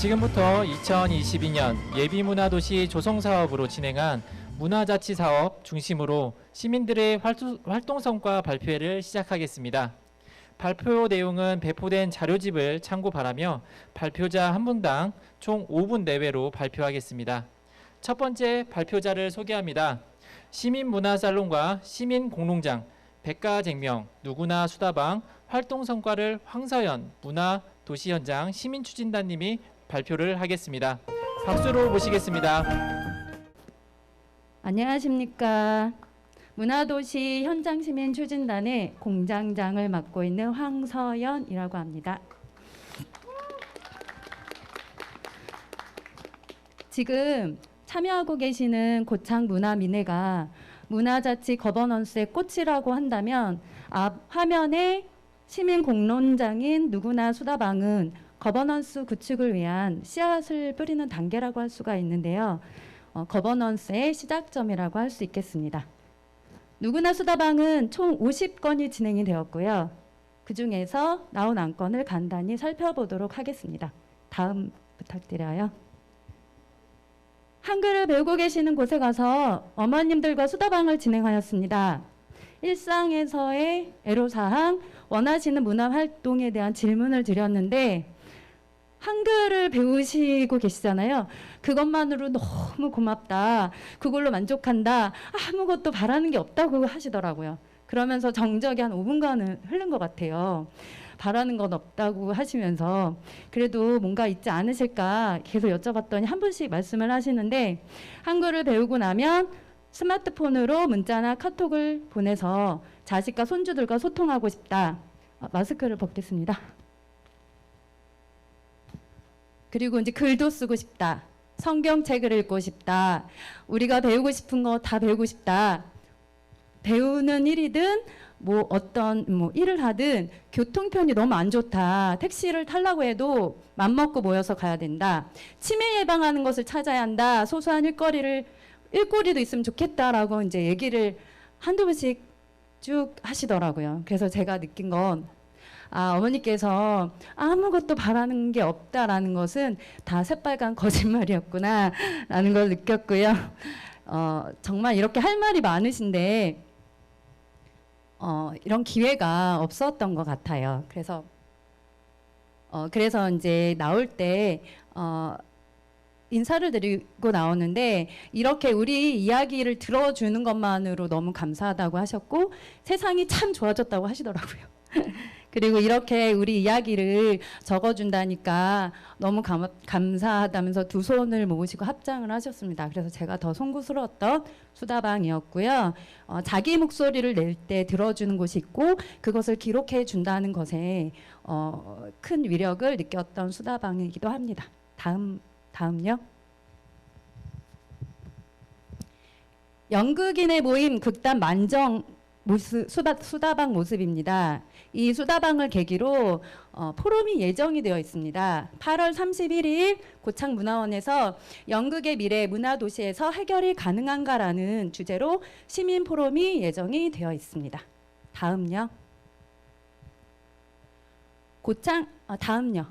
지금부터 2022년 예비문화도시 조성사업으로 진행한 문화자치사업 중심으로 시민들의 활동성과 발표회를 시작하겠습니다. 발표 내용은 배포된 자료집을 참고 바라며 발표자 한 분당 총 5분 내외로 발표하겠습니다. 첫 번째 발표자를 소개합니다. 시민문화살롱과 시민공농장, 백가쟁명, 누구나 수다방, 활동성과를 황서연 문화도시현장 시민추진단님이 발표를 하겠습니다. 박수로 모시겠습니다. 안녕하십니까. 문화도시 현장시민추진단의 공장장을 맡고 있는 황서연이라고 합니다. 지금 참여하고 계시는 고창문화민회가 문화자치 거버넌스의 꽃이라고 한다면 앞 화면에 시민공론장인 누구나 수다방은 거버넌스 구축을 위한 씨앗을 뿌리는 단계라고 할 수가 있는데요. 거버넌스의 시작점이라고 할 수 있겠습니다. 누구나 수다방은 총 50건이 진행이 되었고요. 그 중에서 나온 안건을 간단히 살펴보도록 하겠습니다. 다음 부탁드려요. 한글을 배우고 계시는 곳에 가서 어머님들과 수다방을 진행하였습니다. 일상에서의 애로사항, 원하시는 문화활동에 대한 질문을 드렸는데 한글을 배우시고 계시잖아요. 그것만으로 너무 고맙다. 그걸로 만족한다. 아무것도 바라는 게 없다고 하시더라고요. 그러면서 정적이 한 5분간은 흐른 것 같아요. 바라는 건 없다고 하시면서 그래도 뭔가 있지 않으실까 계속 여쭤봤더니 한 분씩 말씀을 하시는데 한글을 배우고 나면 스마트폰으로 문자나 카톡을 보내서 자식과 손주들과 소통하고 싶다. 마스크를 벗겠습니다. 그리고 이제 글도 쓰고 싶다. 성경책을 읽고 싶다. 우리가 배우고 싶은 거 다 배우고 싶다. 배우는 일이든 뭐 어떤 일을 하든 교통편이 너무 안 좋다. 택시를 타려고 해도 맘먹고 모여서 가야 된다. 치매 예방하는 것을 찾아야 한다. 소소한 일거리도 있으면 좋겠다라고 이제 얘기를 한두 번씩 쭉 하시더라고요. 그래서 제가 느낀 건 어머니께서 아무것도 바라는 게 없다라는 것은 다 새빨간 거짓말이었구나 라는 걸 느꼈고요. 정말 이렇게 할 말이 많으신데 이런 기회가 없었던 것 같아요. 그래서 이제 나올 때 인사를 드리고 나오는데 이렇게 우리 이야기를 들어주는 것만으로 너무 감사하다고 하셨고 세상이 참 좋아졌다고 하시더라고요. 그리고 이렇게 우리 이야기를 적어준다니까 너무 감사하다면서 두 손을 모으시고 합장을 하셨습니다. 그래서 제가 더 송구스러웠던 수다방이었고요. 자기 목소리를 낼 때 들어주는 곳이 있고 그것을 기록해 준다는 것에 큰 위력을 느꼈던 수다방이기도 합니다. 다음요. 연극인의 모임 극단 만정 수다방 모습입니다. 이 수다방을 계기로 포럼이 예정이 되어 있습니다. 8월 31일 고창문화원에서 연극의 미래 문화도시에서 해결이 가능한가라는 주제로 시민 포럼이 예정이 되어 있습니다. 다음요. 다음요.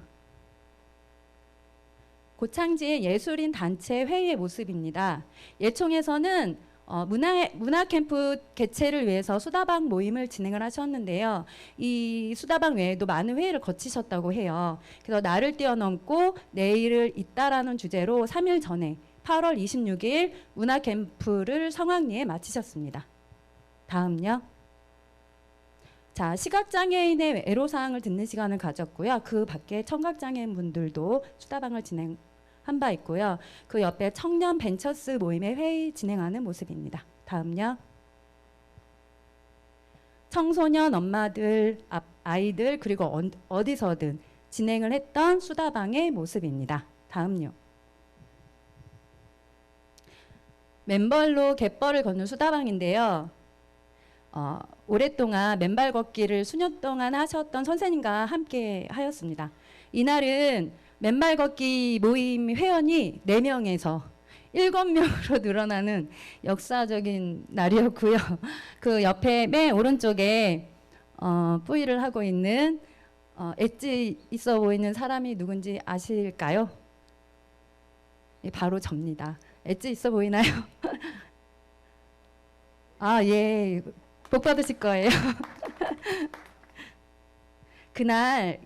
고창지의 예술인 단체 회의의 모습입니다. 예총에서는 문화 캠프 개최를 위해서 수다방 모임을 진행을 하셨는데요. 이 수다방 외에도 많은 회의를 거치셨다고 해요. 그래서 나를 뛰어넘고 내일을 잇다라는 주제로 3일 전에 8월 26일 문화 캠프를 성황리에 마치셨습니다. 다음요. 자, 시각장애인의 애로사항을 듣는 시간을 가졌고요. 그 밖에 청각장애인 분들도 수다방을 진행한 바 있고요. 그 옆에 청년 벤처스 모임의 회의 진행하는 모습입니다. 다음요. 청소년 엄마들, 아이들 그리고 어디서든 진행을 했던 수다방의 모습입니다. 다음요. 맨발로 갯벌을 걷는 수다방인데요. 오랫동안 맨발 걷기를 수년 동안 하셨던 선생님과 함께 하였습니다. 이날은 맨발 걷기 모임 회원이 4명에서 7명으로 늘어나는 역사적인 날이었고요. 그 옆에 맨 오른쪽에 뿌이를 하고 있는 엣지 있어 보이는 사람이 누군지 아실까요? 예, 바로 접니다. 엣지 있어 보이나요? 아, 예. 복 받으실 거예요. 그날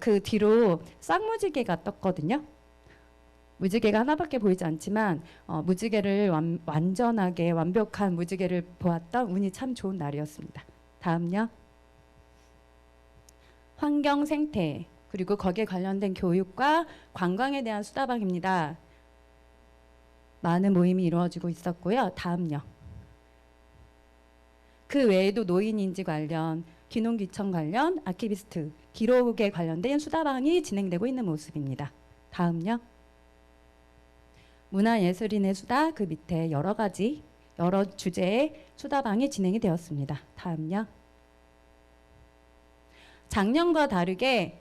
그 뒤로 쌍무지개가 떴거든요. 무지개가 하나밖에 보이지 않지만 무지개를 완전하게 완벽한 무지개를 보았던 운이 참 좋은 날이었습니다. 다음요. 환경 생태 그리고 거기에 관련된 교육과 관광에 대한 수다방입니다. 많은 모임이 이루어지고 있었고요. 다음요. 그 외에도 노인인지 관련, 귀농귀청 관련, 아키비스트, 기록에 관련된 수다방이 진행되고 있는 모습입니다. 다음요. 문화예술인의 수다 그 밑에 여러 가지 여러 주제의 수다방이 진행이 되었습니다. 다음요. 작년과 다르게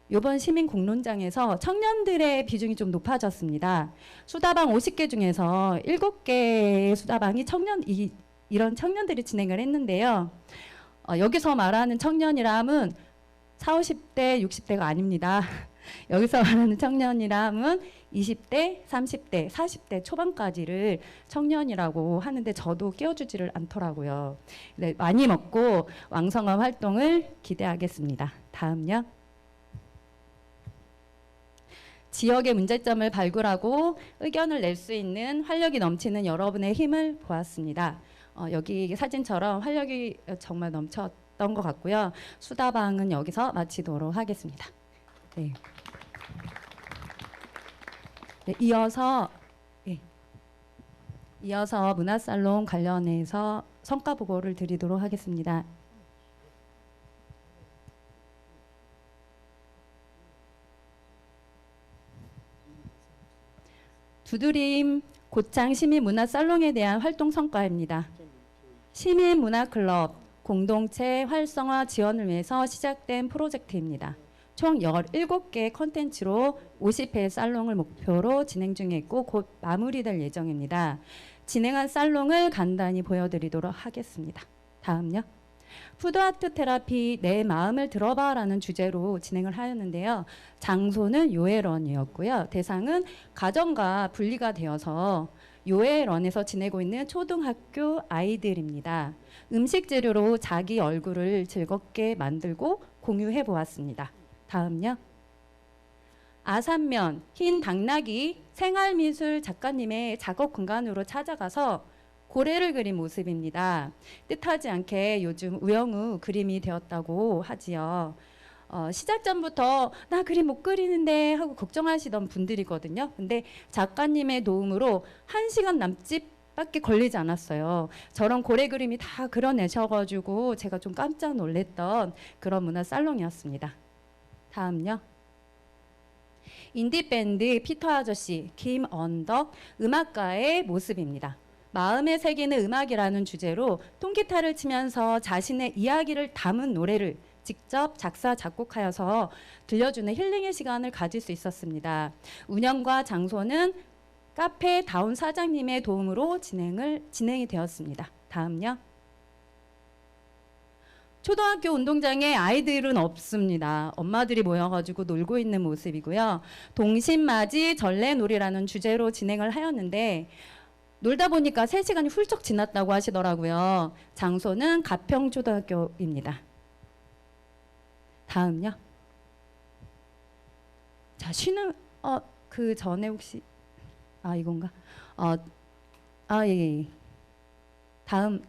이번 시민공론장에서 청년들의 비중이 좀 높아졌습니다. 수다방 50개 중에서 7개의 수다방이 이런 청년들이 진행을 했는데요. 여기서 말하는 청년이람은 40, 50대, 60대가 아닙니다. 여기서 말하는 청년이람은 20대, 30대, 40대 초반까지를 청년이라고 하는데 저도 끼워주지를 않더라고요. 네, 많이 먹고 왕성한 활동을 기대하겠습니다. 다음요. 지역의 문제점을 발굴하고 의견을 낼 수 있는 활력이 넘치는 여러분의 힘을 보았습니다. 여기 사진처럼 활력이 정말 넘쳤던 것 같고요. 수다방은 여기서 마치도록 하겠습니다. 네. 네, 이어서 문화살롱 관련해서 성과 보고를 드리도록 하겠습니다. 두드림 고창 시민문화살롱에 대한 활동 성과입니다. 시민문화클럽 공동체 활성화 지원을 위해서 시작된 프로젝트입니다. 총 17개 콘텐츠로 50회 살롱을 목표로 진행 중에 있고 곧 마무리될 예정입니다. 진행한 살롱을 간단히 보여드리도록 하겠습니다. 다음요. 푸드아트 테라피 내 마음을 들어봐라는 주제로 진행을 하였는데요. 장소는 요에런이었고요. 대상은 가정과 분리가 되어서 요에런에서 지내고 있는 초등학교 아이들입니다. 음식 재료로 자기 얼굴을 즐겁게 만들고 공유해 보았습니다. 다음요. 아산면 흰 당나귀 생활미술 작가님의 작업 공간으로 찾아가서 고래를 그린 모습입니다. 뜻하지 않게 요즘 우영우 그림이 되었다고 하지요. 시작 전부터 나 그림 못 그리는데 하고 걱정하시던 분들이거든요. 근데 작가님의 도움으로 1시간 남짓밖에 걸리지 않았어요. 저런 고래 그림이 다 그려내셔가지고 제가 좀 깜짝 놀랐던 그런 문화살롱이었습니다. 다음요. 인디밴드 피터 아저씨 김언덕 음악가의 모습입니다. 마음에 새기는 음악이라는 주제로 통기타를 치면서 자신의 이야기를 담은 노래를 직접 작사 작곡하여서 들려주는 힐링의 시간을 가질 수 있었습니다. 운영과 장소는 카페 다운 사장님의 도움으로 진행이 되었습니다. 다음요. 초등학교 운동장에 아이들은 없습니다. 엄마들이 모여가지고 놀고 있는 모습이고요. 동심맞이 전래놀이라는 주제로 진행을 하였는데 놀다 보니까 3시간이 훌쩍 지났다고 하시더라고요. 장소는 가평초등학교입니다. 다음요. 자, 그 전에 혹시 이건가? 예. 다음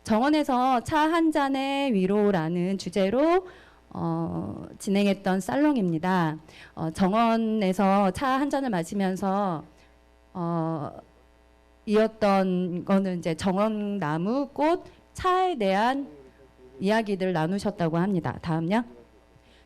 정원에서 차 한 잔의 위로라는 주제로 진행했던 살롱입니다. 정원에서 차 한 잔을 마시면서 이었던 거는 이제 정원나무, 꽃, 차에 대한 이야기들 나누셨다고 합니다. 다음요.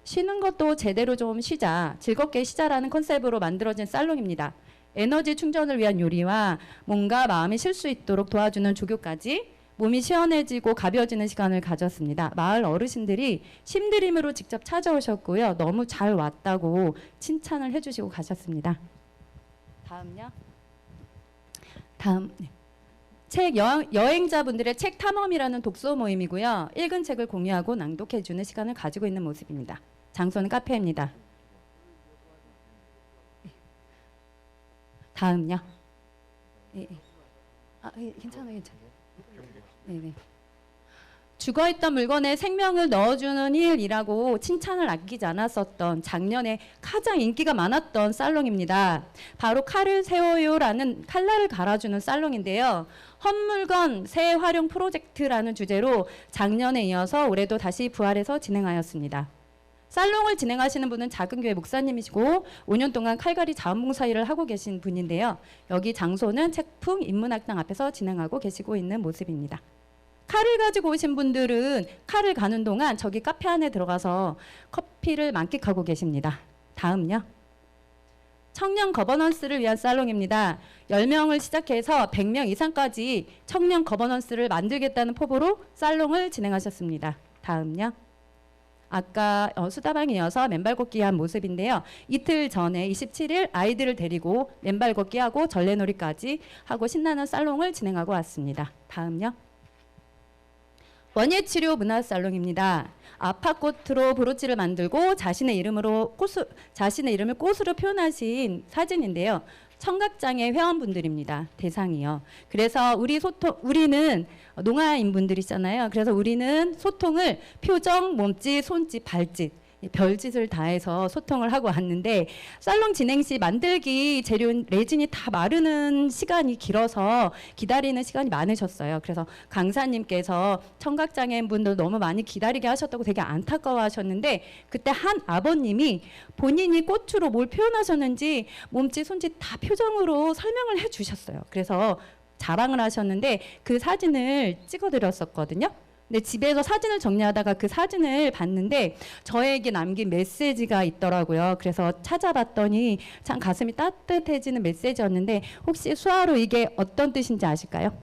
쉬는 것도 제대로 좀 쉬자, 즐겁게 쉬자라는 컨셉으로 만들어진 살롱입니다. 에너지 충전을 위한 요리와 몸과 마음이 쉴 수 있도록 도와주는 조교까지 몸이 시원해지고 가벼워지는 시간을 가졌습니다. 마을 어르신들이 심드림으로 직접 찾아오셨고요. 너무 잘 왔다고 칭찬을 해주시고 가셨습니다. 다음요. 다음 책 여행자분들의 책 탐험이라는 독서 모임이고요. 읽은 책을 공유하고 낭독해주는 시간을 가지고 있는 모습입니다. 장소는 카페입니다. 다음요. 예, 예. 괜찮아요. 네네. 죽어있던 물건에 생명을 넣어주는 일이라고 칭찬을 아끼지 않았었던 작년에 가장 인기가 많았던 살롱입니다. 바로 칼을 세워요라는 칼날을 갈아주는 살롱인데요. 헛물건 재활용 프로젝트라는 주제로 작년에 이어서 올해도 다시 부활해서 진행하였습니다. 살롱을 진행하시는 분은 작은 교회 목사님이시고 5년 동안 칼갈이 자원봉사 일을 하고 계신 분인데요. 여기 장소는 책풍 인문학당 앞에서 진행하고 계시고 있는 모습입니다. 칼을 가지고 오신 분들은 칼을 가는 동안 저기 카페 안에 들어가서 커피를 만끽하고 계십니다. 다음요. 청년 거버넌스를 위한 살롱입니다. 10명을 시작해서 100명 이상까지 청년 거버넌스를 만들겠다는 포부로 살롱을 진행하셨습니다. 다음요. 아까 수다방에 이어서 맨발 걷기 한 모습인데요. 이틀 전에 27일 아이들을 데리고 맨발 걷기 하고 전래놀이까지 하고 신나는 살롱을 진행하고 왔습니다. 다음요. 원예치료 문화살롱입니다. 아파꽃으로 브로치를 만들고 자신의 이름을 꽃으로 표현하신 사진인데요. 청각장애 회원분들입니다. 대상이요. 그래서 우리는 농아인 분들이잖아요. 그래서 우리는 소통을 표정, 몸짓, 손짓, 발짓, 별짓을 다해서 소통을 하고 왔는데 살롱 진행 시 만들기 재료 레진이 다 마르는 시간이 길어서 기다리는 시간이 많으셨어요. 그래서 강사님께서 청각장애인 분들 너무 많이 기다리게 하셨다고 되게 안타까워하셨는데 그때 한 아버님이 본인이 꽃으로 뭘 표현하셨는지 몸짓, 손짓 다 표정으로 설명을 해주셨어요. 그래서 자랑을 하셨는데 그 사진을 찍어드렸었거든요. 근데 집에서 사진을 정리하다가 그 사진을 봤는데 저에게 남긴 메시지가 있더라고요. 그래서 찾아봤더니 참 가슴이 따뜻해지는 메시지였는데 혹시 수화로 이게 어떤 뜻인지 아실까요?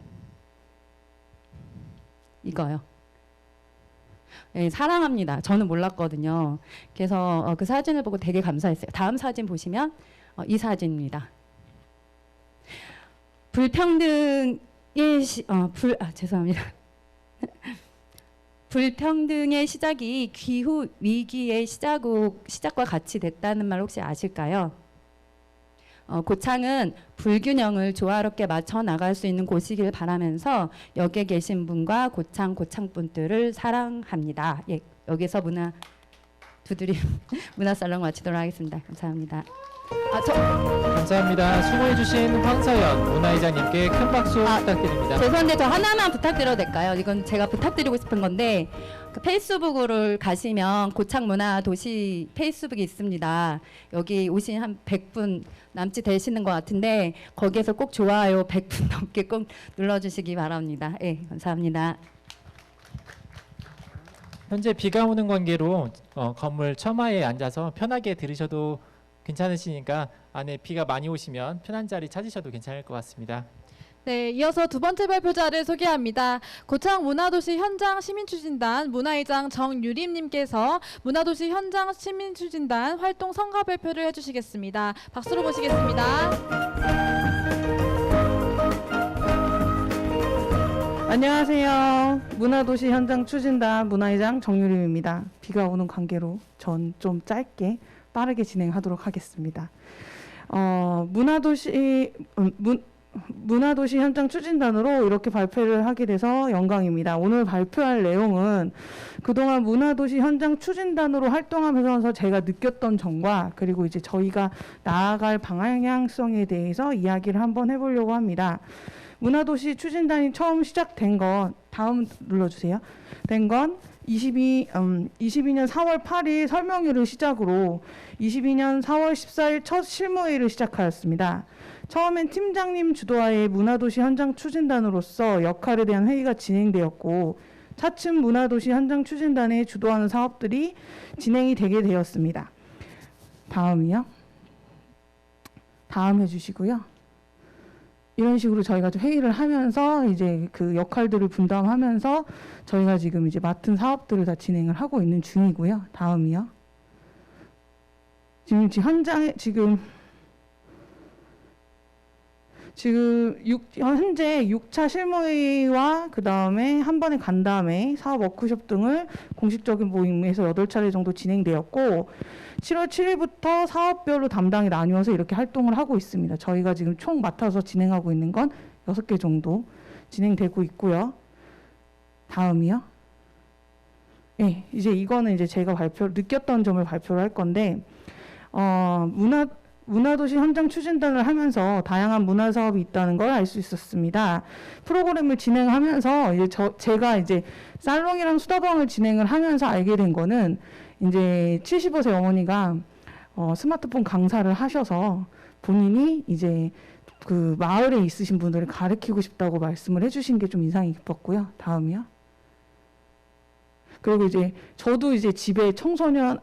이거요. 네, 사랑합니다. 저는 몰랐거든요. 그래서 그 사진을 보고 되게 감사했어요. 다음 사진 보시면 이 사진입니다. 불평등의 죄송합니다. 불평등의 시작이 기후 위기의 시작과 같이 됐다는 말 혹시 아실까요? 고창은 불균형을 조화롭게 맞춰 나갈 수 있는 곳이길 바라면서 여기에 계신 분과 고창분들을 사랑합니다. 예, 여기서 문화살롱 마치도록 하겠습니다. 감사합니다. 감사합니다. 수고해주신 황서연 문화이장님께 큰 박수 부탁드립니다. 죄송한데 저 하나만 부탁드려도 될까요? 이건 제가 부탁드리고 싶은 건데 그 페이스북으로 가시면 고창문화도시 페이스북이 있습니다. 여기 오신 한 100분 남짓 되시는 것 같은데 거기에서 꼭 좋아요 100분 넘게 꼭 눌러주시기 바랍니다. 예, 감사합니다. 현재 비가 오는 관계로 건물 처마에 앉아서 편하게 들으셔도 괜찮으시니까 안에 비가 많이 오시면 편한 자리 찾으셔도 괜찮을 것 같습니다. 네, 이어서 두 번째 발표자를 소개합니다. 고창 문화도시 현장 시민추진단 문화의장 정유림님께서 문화도시 현장 시민추진단 활동 성과 발표를 해주시겠습니다. 박수로 모시겠습니다. 안녕하세요. 문화도시 현장 추진단 문화의장 정유림입니다. 비가 오는 관계로 전 좀 짧게 빠르게 진행하도록 하겠습니다. 문화도시 현장 추진단으로 이렇게 발표를 하게 돼서 영광입니다. 오늘 발표할 내용은 그동안 문화도시 현장 추진단으로 활동하면서 제가 느꼈던 점과 그리고 이제 저희가 나아갈 방향성에 대해서 이야기를 한번 해보려고 합니다. 문화도시 추진단이 처음 시작된 건 다음 눌러주세요. 된 건 22년 4월 8일 설명회를 시작으로 22년 4월 14일 첫 실무회의를 시작하였습니다. 처음엔 팀장님 주도하에 문화도시 현장 추진단으로서 역할에 대한 회의가 진행되었고 차츰 문화도시 현장 추진단에 주도하는 사업들이 진행이 되게 되었습니다. 다음이요. 다음 해주시고요. 이런 식으로 저희가 좀 회의를 하면서 이제 그 역할들을 분담하면서 저희가 지금 이제 맡은 사업들을 다 진행을 하고 있는 중이고요. 다음이요. 지금 현장에 지금 지금 현재 6차 실무회의와 그 다음에 한 번에 간담회, 사업 워크숍 등을 공식적인 모임에서 8차례 정도 진행되었고 7월 7일부터 사업별로 담당이 나뉘어서 이렇게 활동을 하고 있습니다. 저희가 지금 총 맡아서 진행하고 있는 건 6개 정도 진행되고 있고요. 다음이요. 네, 이제 이거는 이제 제가 느꼈던 점을 발표를 할 건데 문화도시 현장 추진단을 하면서 다양한 문화 사업이 있다는 걸 알 수 있었습니다. 프로그램을 진행하면서 이제 제가 이제 살롱이랑 수다방을 진행을 하면서 알게 된 거는 이제 75세 어머니가 스마트폰 강사를 하셔서 본인이 이제 그 마을에 있으신 분들을 가르치고 싶다고 말씀을 해주신 게 좀 인상이 깊었고요. 다음이요. 그리고 이제 저도 이제 집에 청소년이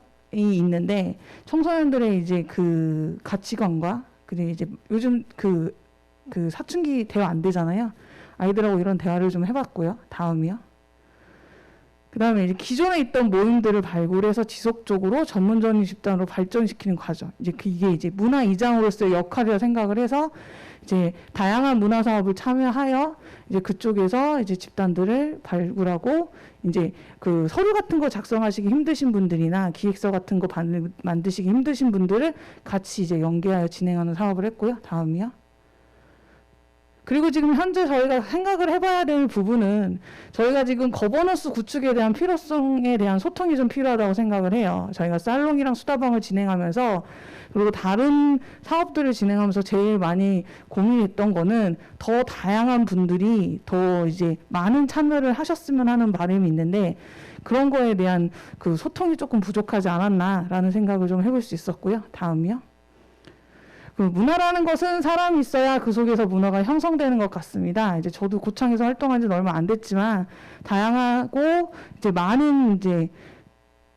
있는데 청소년들의 이제 그 가치관과 그리고 이제 요즘 그 사춘기 대화 안 되잖아요. 아이들하고 이런 대화를 좀 해봤고요. 다음이요. 그 다음에 이제 기존에 있던 모임들을 발굴해서 지속적으로 전문적인 집단으로 발전시키는 과정. 이제 이게 이제 문화이장으로서의 역할이라 생각을 해서 이제 다양한 문화 사업을 참여하여 이제 그쪽에서 이제 집단들을 발굴하고 이제 그 서류 같은 거 작성하시기 힘드신 분들이나 기획서 같은 거 만드시기 힘드신 분들을 같이 이제 연계하여 진행하는 사업을 했고요. 다음이요. 그리고 지금 현재 저희가 생각을 해봐야 될 부분은 저희가 지금 거버넌스 구축에 대한 필요성에 대한 소통이 좀 필요하다고 생각을 해요. 저희가 살롱이랑 수다방을 진행하면서 그리고 다른 사업들을 진행하면서 제일 많이 고민했던 거는 더 다양한 분들이 더 이제 많은 참여를 하셨으면 하는 바람이 있는데 그런 거에 대한 그 소통이 조금 부족하지 않았나라는 생각을 좀 해볼 수 있었고요. 다음이요. 그 문화라는 것은 사람이 있어야 그 속에서 문화가 형성되는 것 같습니다. 이제 저도 고창에서 활동한 지는 얼마 안 됐지만 다양하고 이제 많은 이제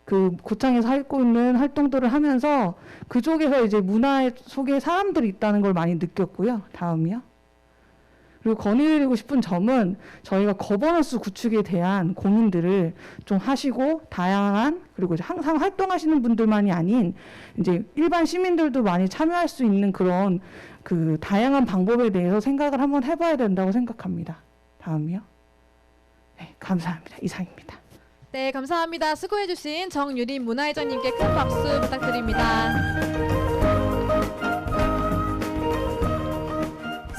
그 고창에서 하고 있는 활동들을 하면서 그쪽에서 이제 문화 속에 사람들이 있다는 걸 많이 느꼈고요. 다음이요. 그리고 건의드리고 싶은 점은 저희가 거버넌스 구축에 대한 고민들을 좀 하시고 다양한 그리고 이제 항상 활동하시는 분들만이 아닌 이제 일반 시민들도 많이 참여할 수 있는 그런 그 다양한 방법에 대해서 생각을 한번 해봐야 된다고 생각합니다. 다음이요. 네, 감사합니다. 이상입니다. 네, 감사합니다. 수고해주신 정유림 문화회장님께 큰 박수 부탁드립니다.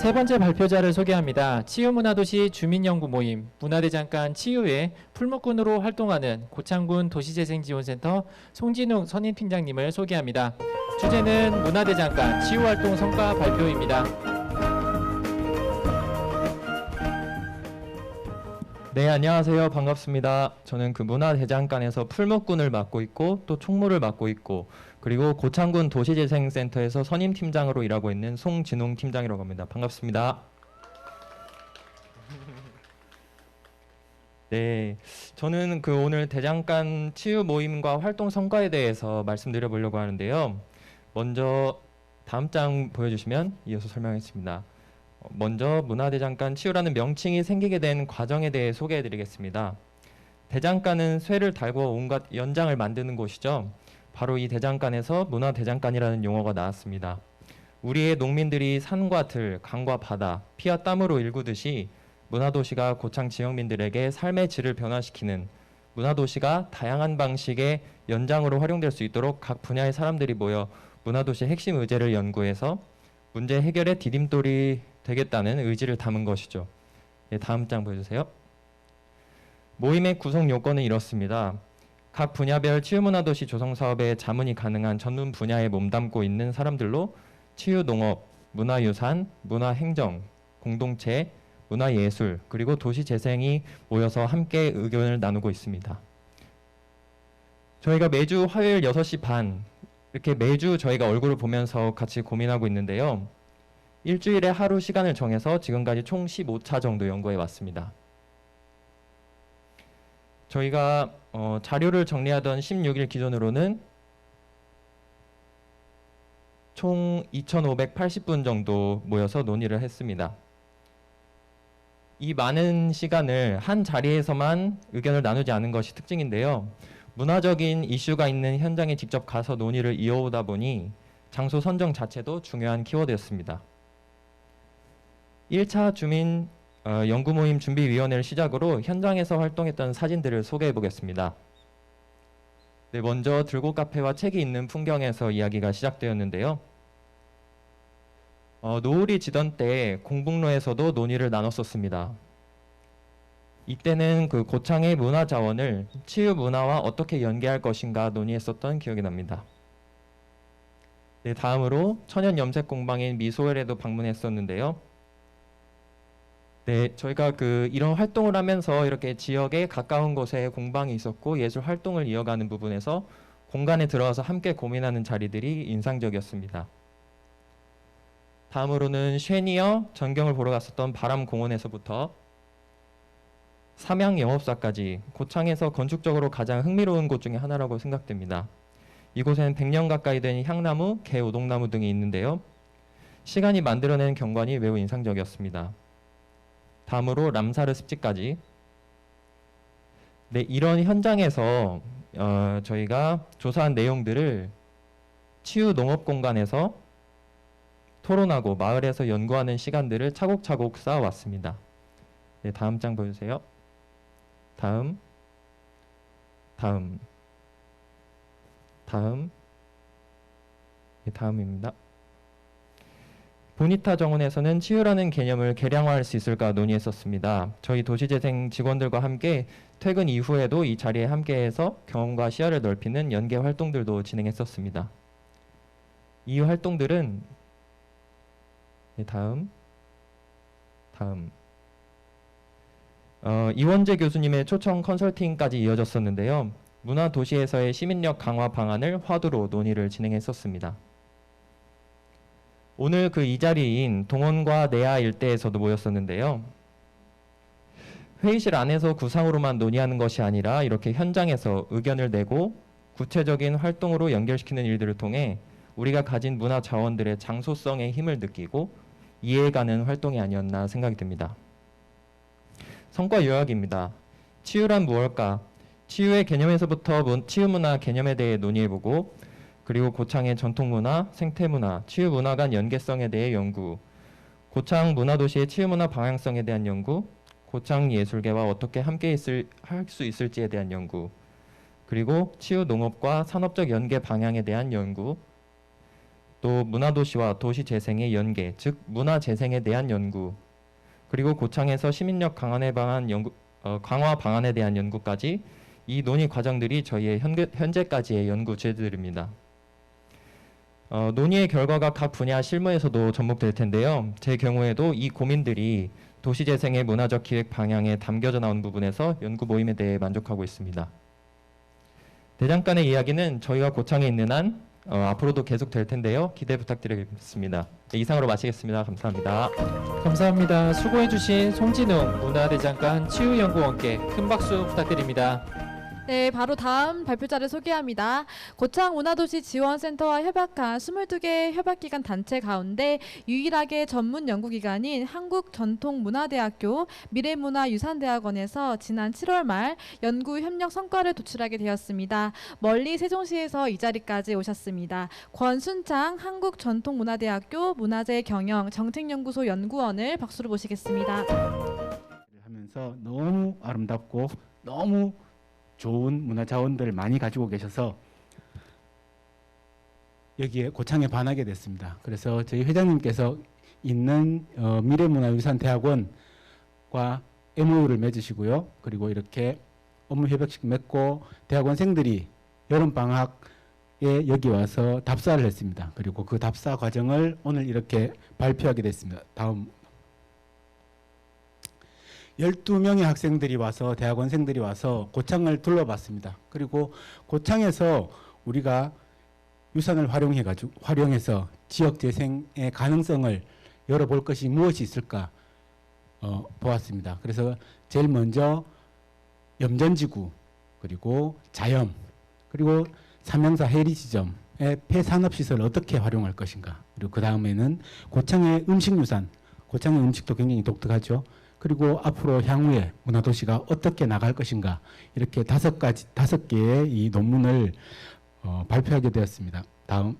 세 번째 발표자를 소개합니다. 치유문화도시 주민연구 모임 문화대장간 치유의 풀무꾼으로 활동하는 고창군 도시재생지원센터 송진웅 선임팀장님을 소개합니다. 주제는 문화대장간 치유활동 성과 발표입니다. 네, 안녕하세요. 반갑습니다. 저는 그 문화대장간에서 풀무꾼을 맡고 있고 또 총무를 맡고 있고 그리고 고창군 도시재생센터에서 선임팀장으로 일하고 있는 송진웅 팀장이라고 합니다. 반갑습니다. 네, 저는 그 오늘 대장간 치유 모임과 활동 성과에 대해서 말씀드려 보려고 하는데요. 먼저 다음 장 보여주시면 이어서 설명하겠습니다. 먼저 문화대장간 치유라는 명칭이 생기게 된 과정에 대해 소개해 드리겠습니다. 대장간은 쇠를 달고 온갖 연장을 만드는 곳이죠. 바로 이 대장간에서 문화대장간이라는 용어가 나왔습니다. 우리의 농민들이 산과 들, 강과 바다, 피와 땀으로 일구듯이 문화도시가 고창 지역민들에게 삶의 질을 변화시키는 문화도시가 다양한 방식의 연장으로 활용될 수 있도록 각 분야의 사람들이 모여 문화도시의 핵심 의제를 연구해서 문제 해결의 디딤돌이 되겠다는 의지를 담은 것이죠. 예, 다음 장 보여주세요. 모임의 구성 요건은 이렇습니다. 각 분야별 치유문화도시 조성사업에 자문이 가능한 전문 분야에 몸담고 있는 사람들로 치유농업, 문화유산, 문화행정, 공동체, 문화예술, 그리고 도시재생이 모여서 함께 의견을 나누고 있습니다. 저희가 매주 화요일 6시 반 이렇게 매주 저희가 얼굴을 보면서 같이 고민하고 있는데요. 일주일에 하루 시간을 정해서 지금까지 총 15차 정도 연구해 왔습니다. 저희가 자료를 정리하던 16일 기준으로는 총 2,580분 정도 모여서 논의를 했습니다. 이 많은 시간을 한 자리에서만 의견을 나누지 않은 것이 특징인데요. 문화적인 이슈가 있는 현장에 직접 가서 논의를 이어오다 보니 장소 선정 자체도 중요한 키워드였습니다. 1차 주민 연구 모임 준비위원회를 시작으로 현장에서 활동했던 사진들을 소개해 보겠습니다. 네, 먼저 들고 카페와 책이 있는 풍경에서 이야기가 시작되었는데요. 노을이 지던 때 공북로에서도 논의를 나눴었습니다. 이때는 그 고창의 문화 자원을 치유 문화와 어떻게 연계할 것인가 논의했었던 기억이 납니다. 네, 다음으로 천연 염색 공방인 미소엘에도 방문했었는데요. 네, 저희가 이런 활동을 하면서 이렇게 지역에 가까운 곳에 공방이 있었고 예술 활동을 이어가는 부분에서 공간에 들어와서 함께 고민하는 자리들이 인상적이었습니다. 다음으로는 쉐니어 전경을 보러 갔었던 바람공원에서부터 삼양 영업사까지 고창에서 건축적으로 가장 흥미로운 곳 중에 하나라고 생각됩니다. 이곳에는 100년 가까이 된 향나무, 개, 오동나무 등이 있는데요. 시간이 만들어낸 경관이 매우 인상적이었습니다. 다음으로 람사르 습지까지. 네, 이런 현장에서 저희가 조사한 내용들을 치유 농업 공간에서 토론하고 마을에서 연구하는 시간들을 차곡차곡 쌓아왔습니다. 네, 다음 장 보여주세요. 다음. 네, 다음입니다. 보니타 정원에서는 치유라는 개념을 개량화할 수 있을까 논의했었습니다. 저희 도시재생 직원들과 함께 퇴근 이후에도 이 자리에 함께해서 경험과 시야를 넓히는 연계 활동들도 진행했었습니다. 이 활동들은 네, 다음. 이원재 교수님의 초청 컨설팅까지 이어졌었는데요. 문화도시에서의 시민력 강화 방안을 화두로 논의를 진행했었습니다. 오늘 이 자리인 동원과 내야 일대에서도 모였었는데요. 회의실 안에서 구상으로만 논의하는 것이 아니라 이렇게 현장에서 의견을 내고 구체적인 활동으로 연결시키는 일들을 통해 우리가 가진 문화 자원들의 장소성의 힘을 느끼고 이해가는 활동이 아니었나 생각이 듭니다. 성과 요약입니다. 치유란 무엇일까? 치유의 개념에서부터 치유문화 개념에 대해 논의해보고 그리고 고창의 전통문화, 생태문화, 치유문화 간 연계성에 대해 연구, 고창 문화도시의 치유문화 방향성에 대한 연구, 고창 예술계와 어떻게 함께 할 수 있을지에 대한 연구, 그리고 치유 농업과 산업적 연계 방향에 대한 연구, 또 문화도시와 도시재생의 연계, 즉 문화재생에 대한 연구, 그리고 고창에서 시민력 강화 방안에 대한 연구까지 이 논의 과정들이 저희의 현재까지의 연구 주제들입니다. 논의의 결과가 각 분야 실무에서도 접목될 텐데요. 제 경우에도 이 고민들이 도시재생의 문화적 기획 방향에 담겨져 나온 부분에서 연구 모임에 대해 만족하고 있습니다. 대장간의 이야기는 저희가 고창에 있는 한 앞으로도 계속될 텐데요. 기대 부탁드리겠습니다. 네, 이상으로 마치겠습니다. 감사합니다. 감사합니다. 수고해주신 송진웅 문화대장간 치유연구원께 큰 박수 부탁드립니다. 네, 바로 다음 발표자를 소개합니다. 고창 문화도시 지원센터와 협약한 22개 협약기관 단체 가운데 유일하게 전문 연구기관인 한국전통문화대학교 미래문화유산대학원에서 지난 7월 말 연구 협력 성과를 도출하게 되었습니다. 멀리 세종시에서 이 자리까지 오셨습니다. 권순창 한국전통문화대학교 문화재경영 정책연구소 연구원을 박수로 모시겠습니다. 하면서 너무 아름답고 너무 좋은 문화 자원들을 많이 가지고 계셔서 여기에 고창에 반하게 됐습니다. 그래서 저희 회장님께서 있는 미래문화유산대학원과 MOU를 맺으시고요. 그리고 이렇게 업무 협약식 맺고 대학원생들이 여름방학에 여기 와서 답사를 했습니다. 그리고 그 답사 과정을 오늘 이렇게 발표하게 됐습니다. 다음 12명의 학생들이 와서 대학원생들이 와서 고창을 둘러봤습니다. 그리고 고창에서 우리가 유산을 활용해서 지역 재생의 가능성을 열어볼 것이 무엇이 있을까 보았습니다. 그래서 제일 먼저 염전지구, 그리고 자연, 그리고 삼양사 해리지점의 폐산업시설을 어떻게 활용할 것인가, 그리고 그 다음에는 고창의 음식유산, 고창의 음식도 굉장히 독특하죠. 그리고 앞으로 향후에 문화도시가 어떻게 나갈 것인가, 이렇게 5개의 이 논문을 발표하게 되었습니다. 다음.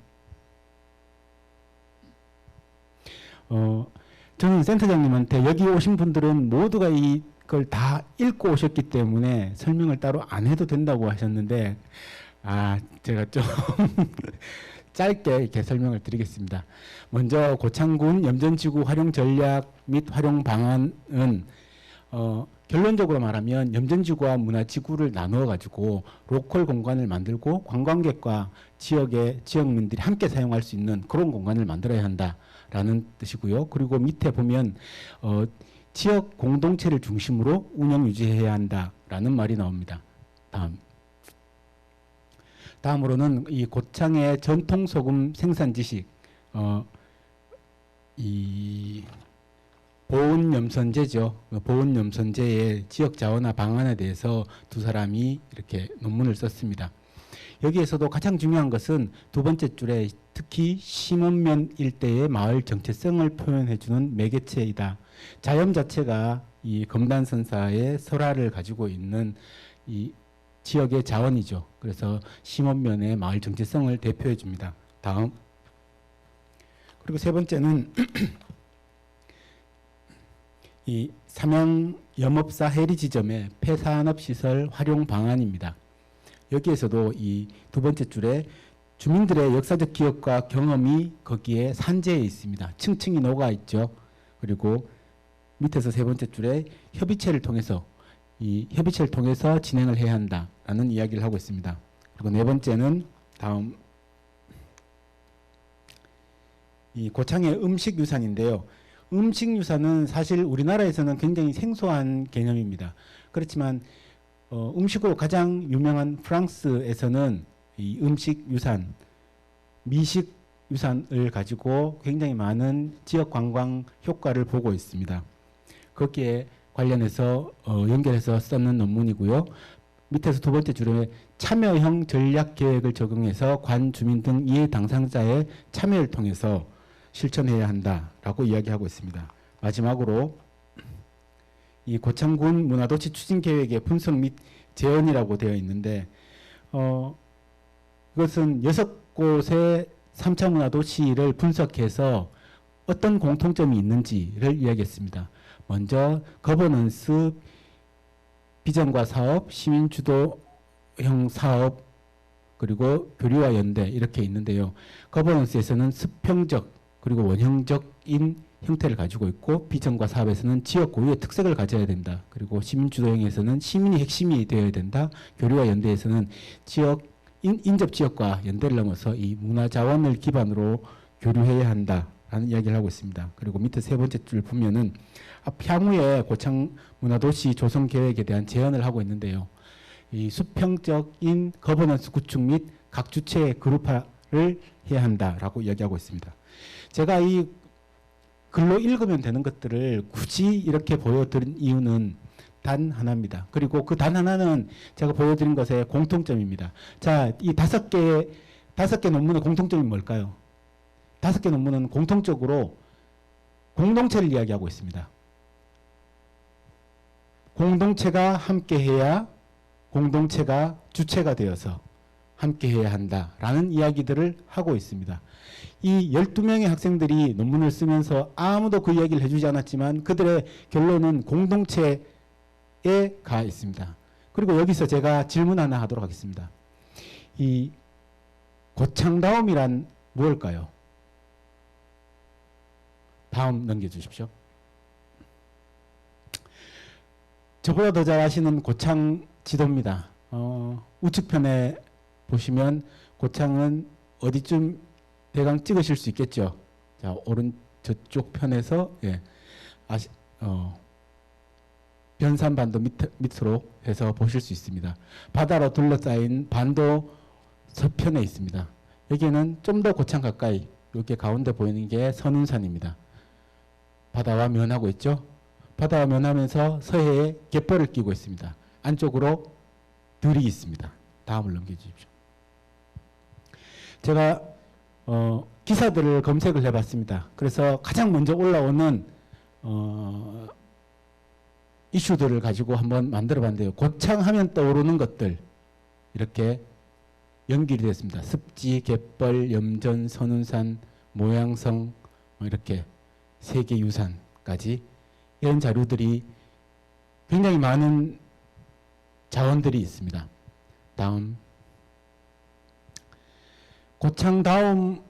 저는 센터장님한테 여기 오신 분들은 모두가 이걸 다 읽고 오셨기 때문에 설명을 따로 안 해도 된다고 하셨는데 제가 좀 짧게 이렇게 설명을 드리겠습니다. 먼저 고창군 염전지구 활용 전략 및 활용 방안은 결론적으로 말하면 염전지구와 문화지구를 나누어 가지고 로컬 공간을 만들고 관광객과 지역민들이 함께 사용할 수 있는 그런 공간을 만들어야 한다라는 뜻이고요. 그리고 밑에 보면 지역 공동체를 중심으로 운영 유지해야 한다라는 말이 나옵니다. 다음으로는 이 고창의 전통 소금 생산 지식, 이 보온 염선제죠. 보온 염선제의 지역 자원화 방안에 대해서 두 사람이 이렇게 논문을 썼습니다. 여기에서도 가장 중요한 것은 두 번째 줄에 특히 심원면 일대의 마을 정체성을 표현해주는 매개체이다. 자연 자체가 이 검단선사의 설화를 가지고 있는 이 지역의 자원이죠. 그래서 심원면의 마을 정체성을 대표해 줍니다. 다음. 그리고 세 번째는 이 삼양 염업사 해리 지점의 폐산업시설 활용 방안입니다. 여기에서도 이 두 번째 줄에 주민들의 역사적 기억과 경험이 거기에 산재해 있습니다. 층층이 녹아 있죠. 그리고 밑에서 세 번째 줄에 협의체를 통해서 진행을 해야 한다라는 이야기를 하고 있습니다. 그리고 네 번째는 다음 이 고창의 음식 유산인데요. 음식 유산은 사실 우리나라에서는 굉장히 생소한 개념입니다. 그렇지만 음식으로 가장 유명한 프랑스에서는 이 음식 유산, 미식 유산을 가지고 굉장히 많은 지역 관광 효과를 보고 있습니다. 거기에 관련해서 연결해서 썼는 논문이고요. 밑에서 두 번째 줄에 참여형 전략 계획을 적용해서 관 주민 등 이해 당사자의 참여를 통해서 실천해야 한다라고 이야기하고 있습니다. 마지막으로 이 고창군 문화도시 추진 계획의 분석 및 재현이라고 되어 있는데 이것은 6곳의 3차 문화도시를 분석해서 어떤 공통점이 있는지를 이야기했습니다. 먼저 거버넌스, 비전과 사업, 시민주도형 사업, 그리고 교류와 연대 이렇게 있는데요. 거버넌스에서는 수평적 그리고 원형적인 형태를 가지고 있고 비전과 사업에서는 지역 고유의 특색을 가져야 된다. 그리고 시민주도형에서는 시민이 핵심이 되어야 된다. 교류와 연대에서는 인접 지역과 연대를 넘어서 이 문화자원을 기반으로 교류해야 한다라는 이야기를 하고 있습니다. 그리고 밑에 세 번째 줄 보면은 향후에 고창 문화도시 조성 계획에 대한 제안을 하고 있는데요. 이 수평적인 거버넌스 구축 및 각 주체의 그룹화를 해야 한다라고 이야기하고 있습니다. 제가 이 글로 읽으면 되는 것들을 굳이 이렇게 보여드린 이유는 단 하나입니다. 그리고 그 단 하나는 제가 보여드린 것의 공통점입니다. 자, 이 다섯 개 논문의 공통점이 뭘까요? 5개 논문은 공통적으로 공동체를 이야기하고 있습니다. 공동체가 함께해야 공동체가 주체가 되어서 함께해야 한다라는 이야기들을 하고 있습니다. 이 12명의 학생들이 논문을 쓰면서 아무도 그 이야기를 해주지 않았지만 그들의 결론은 공동체에 가 있습니다. 그리고 여기서 제가 질문 하나 하도록 하겠습니다. 이 고창다움이란 무엇일까요? 다음 넘겨주십시오. 저보다 더 잘 아시는 고창 지도입니다. 우측편에 보시면 고창은 어디쯤 대강 찍으실 수 있겠죠. 자, 오른 저쪽 편에서 변산반도 밑으로 해서 보실 수 있습니다. 바다로 둘러싸인 반도 서편에 있습니다. 여기는 좀 더 고창 가까이 이렇게 가운데 보이는 게 선운산입니다. 바다와 면하고 있죠. 바다와 면하면서 서해에 갯벌을 끼고 있습니다. 안쪽으로 들이 있습니다. 다음을 넘겨주십시오. 제가 기사들을 검색을 해봤습니다. 그래서 가장 먼저 올라오는 이슈들을 가지고 한번 만들어봤는데요. 고창하면 떠오르는 것들 이렇게 연결이 됐습니다. 습지, 갯벌, 염전, 선운산, 모양성 이렇게 세계유산까지 이런 자료들이 굉장히 많은 자원들이 있습니다. 다음, 고창다움을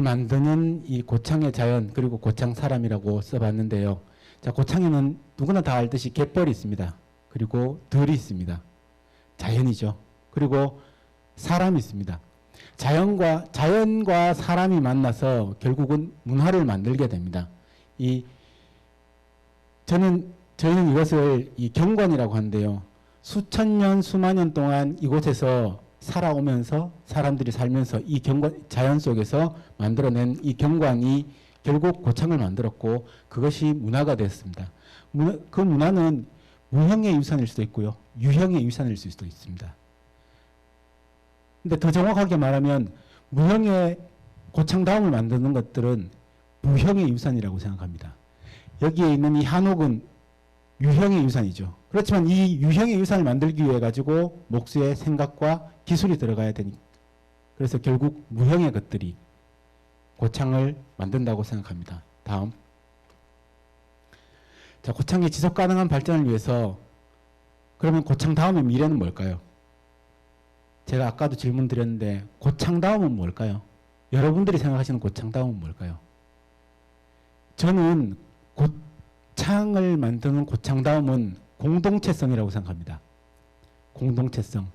만드는 이 고창의 자연 그리고 고창 사람이라고 써봤는데요. 자, 고창에는 누구나 다 알듯이 갯벌이 있습니다. 그리고 들이 있습니다. 자연이죠. 그리고 사람이 있습니다. 자연과 사람이 만나서 결국은 문화를 만들게 됩니다. 저희는 이것을 이 경관이라고 하는데요. 수천 년, 수만 년 동안 이곳에서 살아오면서 사람들이 살면서 이 자연 속에서 만들어낸 이 경관이 결국 고창을 만들었고 그것이 문화가 됐습니다. 그 문화는 무형의 유산일 수도 있고요. 유형의 유산일 수도 있습니다. 근데 더 정확하게 말하면 무형의 고창다움을 만드는 것들은 무형의 유산이라고 생각합니다. 여기에 있는 이 한옥은 유형의 유산이죠. 그렇지만 이 유형의 유산을 만들기 위해 가지고 목수의 생각과 기술이 들어가야 되니까 그래서 결국 무형의 것들이 고창을 만든다고 생각합니다. 다음. 자, 고창의 지속 가능한 발전을 위해서 그러면 고창 다음의 미래는 뭘까요? 제가 아까도 질문 드렸는데 고창 다음은 뭘까요? 여러분들이 생각하시는 고창 다음은 뭘까요? 저는 고창을 만드는 고창 다음은 공동체성이라고 생각합니다. 공동체성.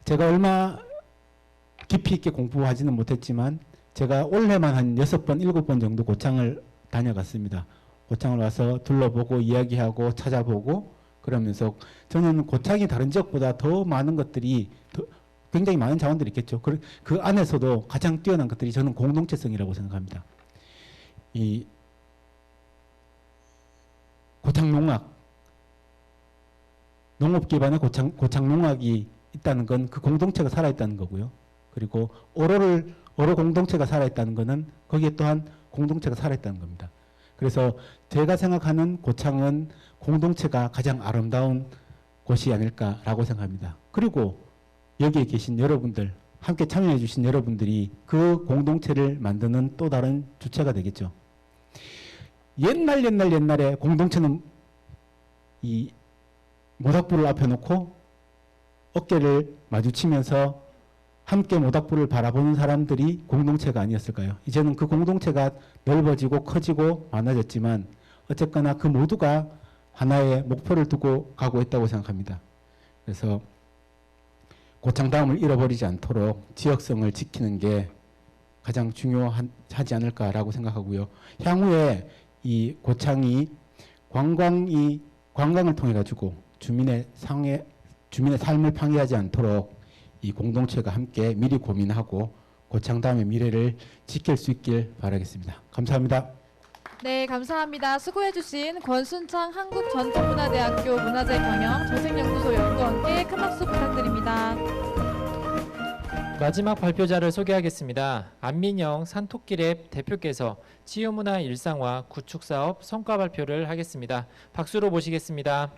제가 얼마 깊이 있게 공부하지는 못했지만 제가 올해만 한 6번, 7번 정도 고창을 다녀갔습니다. 고창을 와서 둘러보고 이야기하고 찾아보고 그러면서 저는 고창이 다른 지역보다 더 많은 것들이 굉장히 많은 자원들이 있겠죠. 그 안에서도 가장 뛰어난 것들이 저는 공동체성이라고 생각합니다. 이 고창농악, 농업 기반의 고창농악이 있다는 건 그 공동체가 살아있다는 거고요. 그리고 어로 공동체가 살아있다는 것은 거기에 또한 공동체가 살아있다는 겁니다. 그래서 제가 생각하는 고창은 공동체가 가장 아름다운 곳이 아닐까라고 생각합니다. 그리고 여기에 계신 여러분들, 함께 참여해 주신 여러분들이 그 공동체를 만드는 또 다른 주체가 되겠죠. 옛날에 공동체는 이 모닥불을 앞에 놓고 어깨를 마주치면서 함께 모닥불을 바라보는 사람들이 공동체가 아니었을까요? 이제는 그 공동체가 넓어지고 커지고 많아졌지만 어쨌거나 그 모두가 하나의 목표를 두고 가고 있다고 생각합니다. 그래서 고창다움을 잃어버리지 않도록 지역성을 지키는 게 가장 중요하지 않을까라고 생각하고요. 향후에 이 고창이 관광을 통해 가지고 주민의 삶을 방해하지 않도록 이 공동체가 함께 미리 고민하고 고창다움의 미래를 지킬 수 있길 바라겠습니다. 감사합니다. 네, 감사합니다. 수고해주신 권순창 한국전통문화대학교 문화재경영 조색연구소 연구원께 큰 박수 부탁드립니다. 마지막 발표자를 소개하겠습니다. 안민영 산토끼랩 대표께서 치유문화 일상화 구축사업 성과 발표를 하겠습니다. 박수로 모시겠습니다.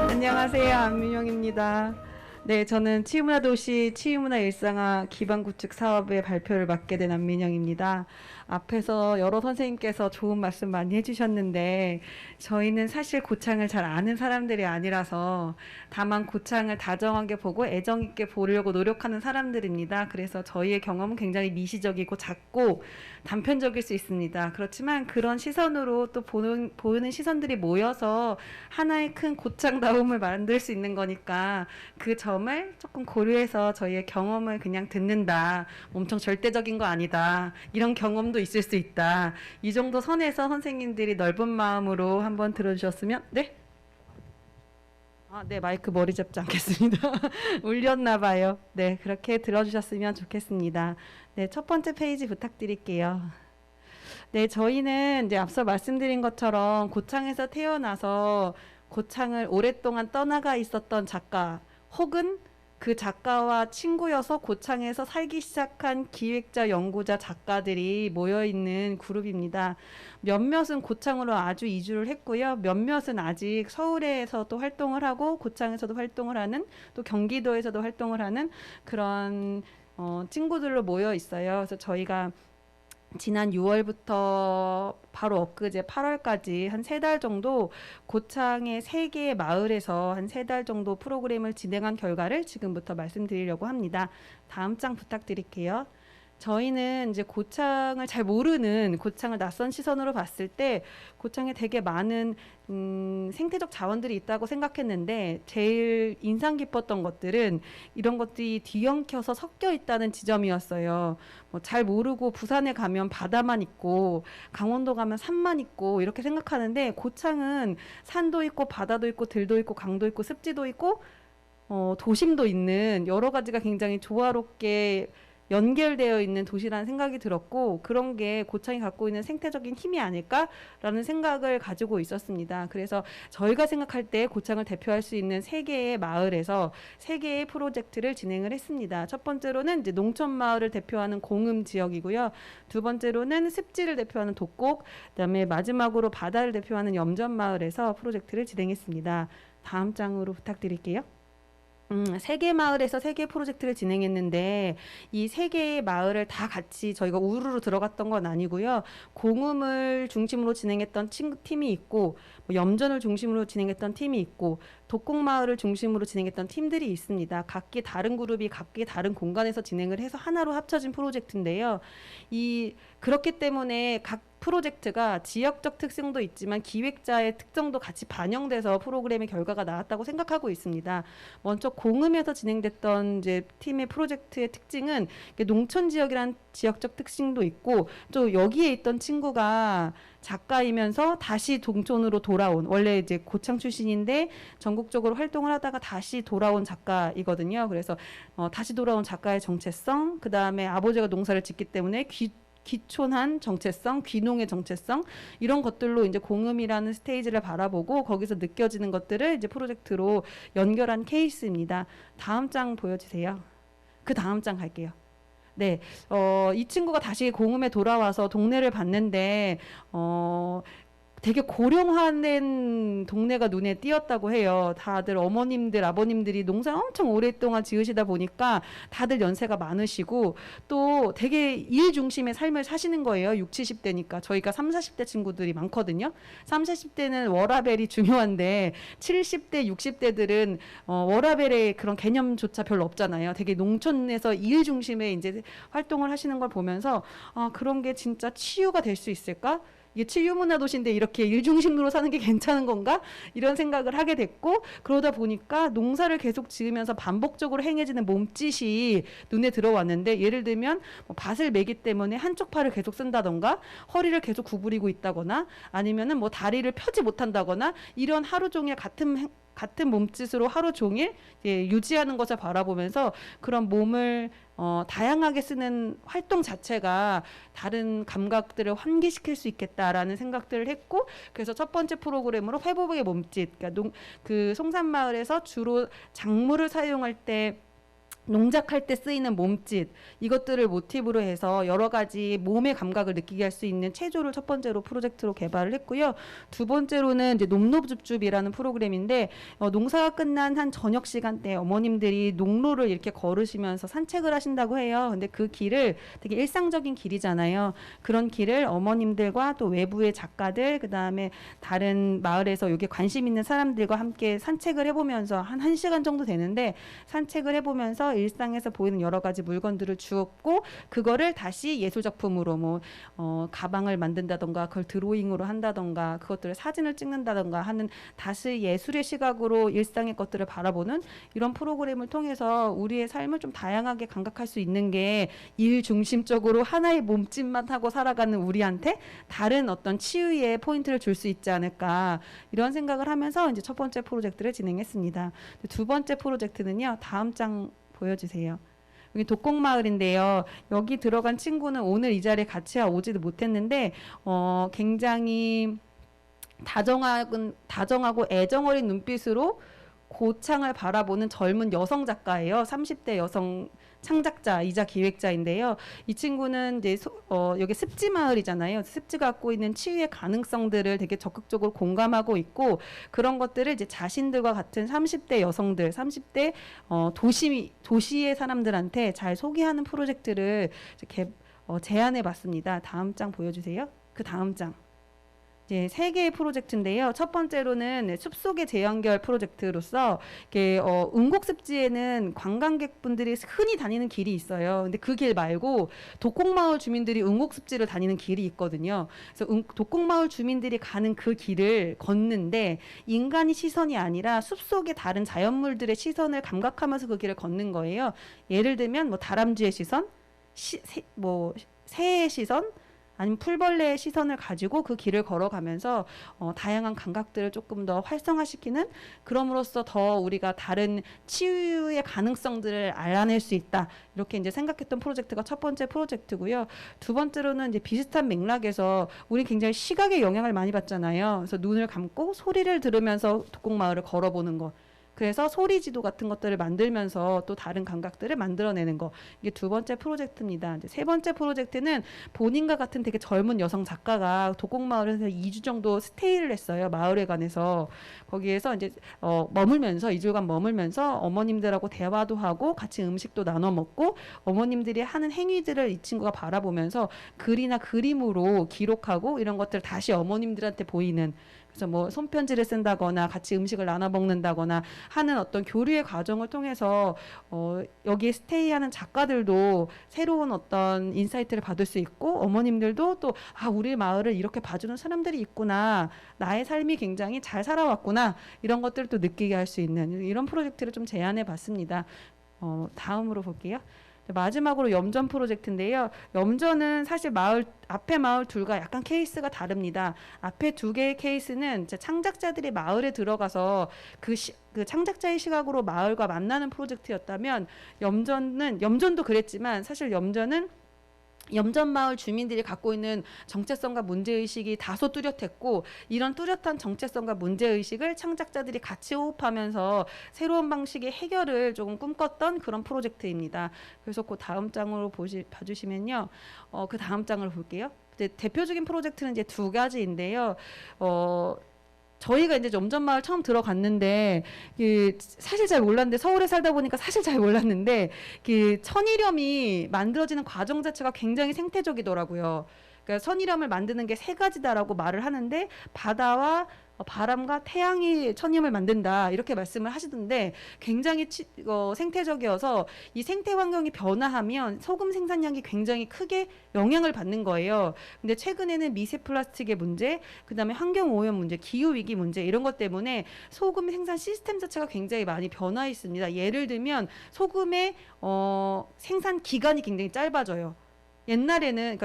안녕하세요. 안민영입니다. 네, 저는 치유문화도시 치유문화 일상화 기반구축 사업의 발표를 맡게 된 안민영입니다. 앞에서 여러 선생님께서 좋은 말씀 많이 해주셨는데 저희는 사실 고창을 잘 아는 사람들이 아니라서 다만 고창을 다정하게 보고 애정 있게 보려고 노력하는 사람들입니다. 그래서 저희의 경험은 굉장히 미시적이고 작고 단편적일 수 있습니다. 그렇지만 그런 시선으로 또 보는 시선들이 모여서 하나의 큰 고창다움을 만들 수 있는 거니까 그 점을 조금 고려해서 저희의 경험을 그냥 듣는다. 엄청 절대적인 거 아니다. 이런 경험도 있을 수 있다. 이 정도 선에서 선생님들이 넓은 마음으로 한번 들어주셨으면 네? 네, 마이크 머리 잡지 않겠습니다. 울렸나 봐요. 네, 그렇게 들어주셨으면 좋겠습니다. 네, 첫 번째 페이지 부탁드릴게요. 네, 저희는 이제 앞서 말씀드린 것처럼 고창에서 태어나서 고창을 오랫동안 떠나가 있었던 작가 혹은 그 작가와 친구여서 고창에서 살기 시작한 기획자, 연구자, 작가들이 모여있는 그룹입니다. 몇몇은 고창으로 아주 이주를 했고요. 몇몇은 아직 서울에서도 활동을 하고 고창에서도 활동을 하는 또 경기도에서도 활동을 하는 그런 친구들로 모여 있어요. 그래서 저희가 지난 6월부터 바로 엊그제 8월까지 한 3달 정도 고창의 3개의 마을에서 한 3달 정도 프로그램을 진행한 결과를 지금부터 말씀드리려고 합니다. 다음 장 부탁드릴게요. 저희는 이제 고창을 잘 모르는, 고창을 낯선 시선으로 봤을 때 고창에 되게 많은 생태적 자원들이 있다고 생각했는데, 제일 인상 깊었던 것들은 이런 것들이 뒤엉켜서 섞여 있다는 지점이었어요. 뭐 잘 모르고 부산에 가면 바다만 있고 강원도 가면 산만 있고 이렇게 생각하는데, 고창은 산도 있고 바다도 있고 들도 있고 강도 있고 습지도 있고 도심도 있는 여러 가지가 굉장히 조화롭게 연결되어 있는 도시라는 생각이 들었고, 그런 게 고창이 갖고 있는 생태적인 힘이 아닐까라는 생각을 가지고 있었습니다. 그래서 저희가 생각할 때 고창을 대표할 수 있는 3개의 마을에서 3개의 프로젝트를 진행을 했습니다. 첫 번째로는 이제 농촌 마을을 대표하는 공음 지역이고요. 두 번째로는 습지를 대표하는 독곡, 그다음에 마지막으로 바다를 대표하는 염전 마을에서 프로젝트를 진행했습니다. 다음 장으로 부탁드릴게요. 3개 마을에서 3개 프로젝트를 진행했는데, 이 3개의 마을을 다 같이 저희가 우르르 들어갔던 건 아니고요. 공음을 중심으로 진행했던 팀이 있고, 뭐 염전을 중심으로 진행했던 팀이 있고, 독곡마을을 중심으로 진행했던 팀들이 있습니다. 각기 다른 그룹이 각기 다른 공간에서 진행을 해서 하나로 합쳐진 프로젝트인데요. 그렇기 때문에 각 프로젝트가 지역적 특성도 있지만 기획자의 특성도 같이 반영돼서 프로그램의 결과가 나왔다고 생각하고 있습니다. 먼저 공음에서 진행됐던 이제 팀의 프로젝트의 특징은 농촌 지역이라는 지역적 특징도 있고, 또 여기에 있던 친구가 작가이면서 다시 동촌으로 돌아온, 원래 이제 고창 출신인데 전국적으로 활동을 하다가 다시 돌아온 작가이거든요. 그래서 다시 돌아온 작가의 정체성, 그 다음에 아버지가 농사를 짓기 때문에 귀촌한 정체성, 귀농의 정체성, 이런 것들로 이제 공음이라는 스테이지를 바라보고 거기서 느껴지는 것들을 이제 프로젝트로 연결한 케이스입니다. 다음 장 보여주세요. 그 다음 장 갈게요. 네, 이 친구가 다시 공음에 돌아와서 동네를 봤는데 되게 고령화된 동네가 눈에 띄었다고 해요. 다들 어머님들, 아버님들이 농사 엄청 오랫동안 지으시다 보니까 다들 연세가 많으시고 또 되게 일 중심의 삶을 사시는 거예요. 60, 70대니까. 저희가 30, 40대 친구들이 많거든요. 30, 40대는 워라벨이 중요한데 70대, 60대들은 워라벨의 그런 개념조차 별로 없잖아요. 되게 농촌에서 일 중심의 이제 활동을 하시는 걸 보면서 그런 게 진짜 치유가 될 수 있을까? 이게 치유문화 도시인데 이렇게 일중심으로 사는 게 괜찮은 건가? 이런 생각을 하게 됐고, 그러다 보니까 농사를 계속 지으면서 반복적으로 행해지는 몸짓이 눈에 들어왔는데, 예를 들면 밭을 매기 때문에 한쪽 팔을 계속 쓴다던가 허리를 계속 구부리고 있다거나 아니면은 뭐 다리를 펴지 못한다거나, 이런 하루 종일 같은 몸짓으로 하루 종일 유지하는 것을 바라보면서 그런 몸을 다양하게 쓰는 활동 자체가 다른 감각들을 환기시킬 수 있겠다라는 생각들을 했고, 그래서 첫 번째 프로그램으로 회복의 몸짓, 그러니까 그 송산마을에서 주로 작물을 사용할 때, 농작할 때 쓰이는 몸짓, 이것들을 모티브로 해서 여러 가지 몸의 감각을 느끼게 할 수 있는 체조를 첫 번째로 프로젝트로 개발을 했고요. 두 번째로는 이제 농로줍줍이라는 프로그램인데, 농사가 끝난 한 저녁 시간대 어머님들이 농로를 이렇게 걸으시면서 산책을 하신다고 해요. 근데 그 길을 되게 일상적인 길이잖아요. 그런 길을 어머님들과 또 외부의 작가들, 그 다음에 다른 마을에서 여기 관심 있는 사람들과 함께 산책을 해보면서 한 1시간 정도 되는데, 산책을 해보면서 일상에서 보이는 여러 가지 물건들을 주었고, 그거를 다시 예술 작품으로 가방을 만든다던가 그걸 드로잉으로 한다던가 그것들을 사진을 찍는다던가 하는 다시 예술의 시각으로 일상의 것들을 바라보는 이런 프로그램을 통해서 우리의 삶을 좀 다양하게 감각할 수 있는 게, 일 중심적으로 하나의 몸짓만 하고 살아가는 우리한테 다른 어떤 치유의 포인트를 줄 수 있지 않을까, 이런 생각을 하면서 이제 첫 번째 프로젝트를 진행했습니다. 두 번째 프로젝트는요, 다음 장 보여주세요. 여기 독곡마을인데요. 여기 들어간 친구는 오늘 이 자리에 같이 오지도 못했는데 굉장히 다정하고 애정어린 눈빛으로 고창을 바라보는 젊은 여성 작가예요. 30대 여성 창작자이자 기획자인데요. 이 친구는 이제 여기 습지 마을이잖아요. 습지가 갖고 있는 치유의 가능성들을 되게 적극적으로 공감하고 있고, 그런 것들을 이제 자신들과 같은 30대 여성들, 30대 도시의 사람들한테 잘 소개하는 프로젝트를 이렇게 제안해 봤습니다. 다음 장 보여주세요. 그 다음 장. 이제 3개의 프로젝트인데요. 첫 번째로는 숲속의 재연결 프로젝트로서 이렇게 은곡습지에는 관광객분들이 흔히 다니는 길이 있어요. 근데 그 길 말고 독곡마을 주민들이 은곡습지를 다니는 길이 있거든요. 그래서 독곡마을 주민들이 가는 그 길을 걷는데 인간의 시선이 아니라 숲속의 다른 자연물들의 시선을 감각하면서 그 길을 걷는 거예요. 예를 들면 뭐 다람쥐의 시선, 새의 시선, 아니면 풀벌레의 시선을 가지고 그 길을 걸어가면서 다양한 감각들을 조금 더 활성화시키는, 그럼으로써 더 우리가 다른 치유의 가능성들을 알아낼 수 있다, 이렇게 이제 생각했던 프로젝트가 첫 번째 프로젝트고요. 두 번째로는 이제 비슷한 맥락에서 우리 굉장히 시각의 영향을 많이 받잖아요. 그래서 눈을 감고 소리를 들으면서 독곡마을을 걸어보는 것. 그래서 소리 지도 같은 것들을 만들면서 또 다른 감각들을 만들어내는 거. 이게 두 번째 프로젝트입니다. 이제 세 번째 프로젝트는 본인과 같은 되게 젊은 여성 작가가 독곡마을에서 2주 정도 스테이를 했어요. 마을에 관해서. 거기에서 이제 머물면서 2주간 머물면서 어머님들하고 대화도 하고 같이 음식도 나눠 먹고 어머님들이 하는 행위들을 이 친구가 바라보면서 글이나 그림으로 기록하고 이런 것들을 다시 어머님들한테 보이는, 그래서 뭐 손편지를 쓴다거나 같이 음식을 나눠 먹는다거나 하는 어떤 교류의 과정을 통해서 여기에 스테이하는 작가들도 새로운 어떤 인사이트를 받을 수 있고, 어머님들도 또 우리 마을을 이렇게 봐주는 사람들이 있구나, 나의 삶이 굉장히 잘 살아왔구나, 이런 것들을 또 느끼게 할 수 있는 이런 프로젝트를 좀 제안해 봤습니다. 다음으로 볼게요. 마지막으로 염전 프로젝트인데요. 염전은 사실 앞에 마을 둘과 약간 케이스가 다릅니다. 앞에 두 개의 케이스는 창작자들이 마을에 들어가서 그 창작자의 시각으로 마을과 만나는 프로젝트였다면, 염전도 그랬지만 사실 염전은 염전마을 주민들이 갖고 있는 정체성과 문제의식이 다소 뚜렷했고, 이런 뚜렷한 정체성과 문제의식을 창작자들이 같이 호흡하면서 새로운 방식의 해결을 조금 꿈꿨던 그런 프로젝트입니다. 그래서 그 다음 장으로 봐주시면요. 그 다음 장을 볼게요. 대표적인 프로젝트는 이제 두 가지인데요. 저희가 이제 염전마을 처음 들어갔는데 사실 잘 몰랐는데, 서울에 살다 보니까 사실 잘 몰랐는데 천일염이 만들어지는 과정 자체가 굉장히 생태적이더라고요. 그러니까 천일염을 만드는 게 3가지다라고 말을 하는데, 바다와 바람과 태양이 천일염을 만든다, 이렇게 말씀을 하시던데 굉장히 생태적이어서 이 생태 환경이 변화하면 소금 생산량이 굉장히 크게 영향을 받는 거예요. 근데 최근에는 미세 플라스틱의 문제, 그다음에 환경 오염 문제, 기후 위기 문제, 이런 것 때문에 소금 생산 시스템 자체가 굉장히 많이 변화해 있습니다. 예를 들면 소금의 생산 기간이 굉장히 짧아져요. 옛날에는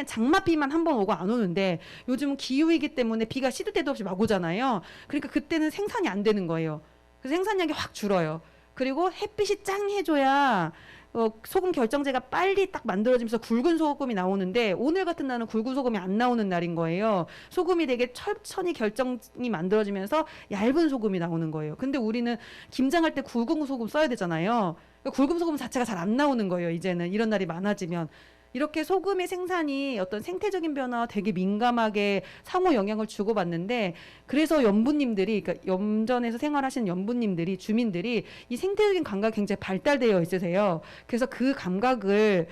장맛비만 한 번 오고 안 오는데, 요즘은 기후이기 때문에 비가 시도 때도 없이 막 오잖아요. 그러니까 그때는 생산이 안 되는 거예요. 그래서 생산량이 확 줄어요. 그리고 햇빛이 짱해줘야 소금 결정제가 빨리 딱 만들어지면서 굵은 소금이 나오는데, 오늘 같은 날은 굵은 소금이 안 나오는 날인 거예요. 소금이 되게 천천히 결정이 만들어지면서 얇은 소금이 나오는 거예요. 근데 우리는 김장할 때 굵은 소금 써야 되잖아요. 굵은 소금 자체가 잘 안 나오는 거예요. 이제는 이런 날이 많아지면. 이렇게 소금의 생산이 어떤 생태적인 변화와 되게 민감하게 상호 영향을 주고받는데, 그래서 그러니까 염전에서 생활하시는 염분님들이, 주민들이 이 생태적인 감각이 굉장히 발달되어 있으세요. 그래서 그 감각을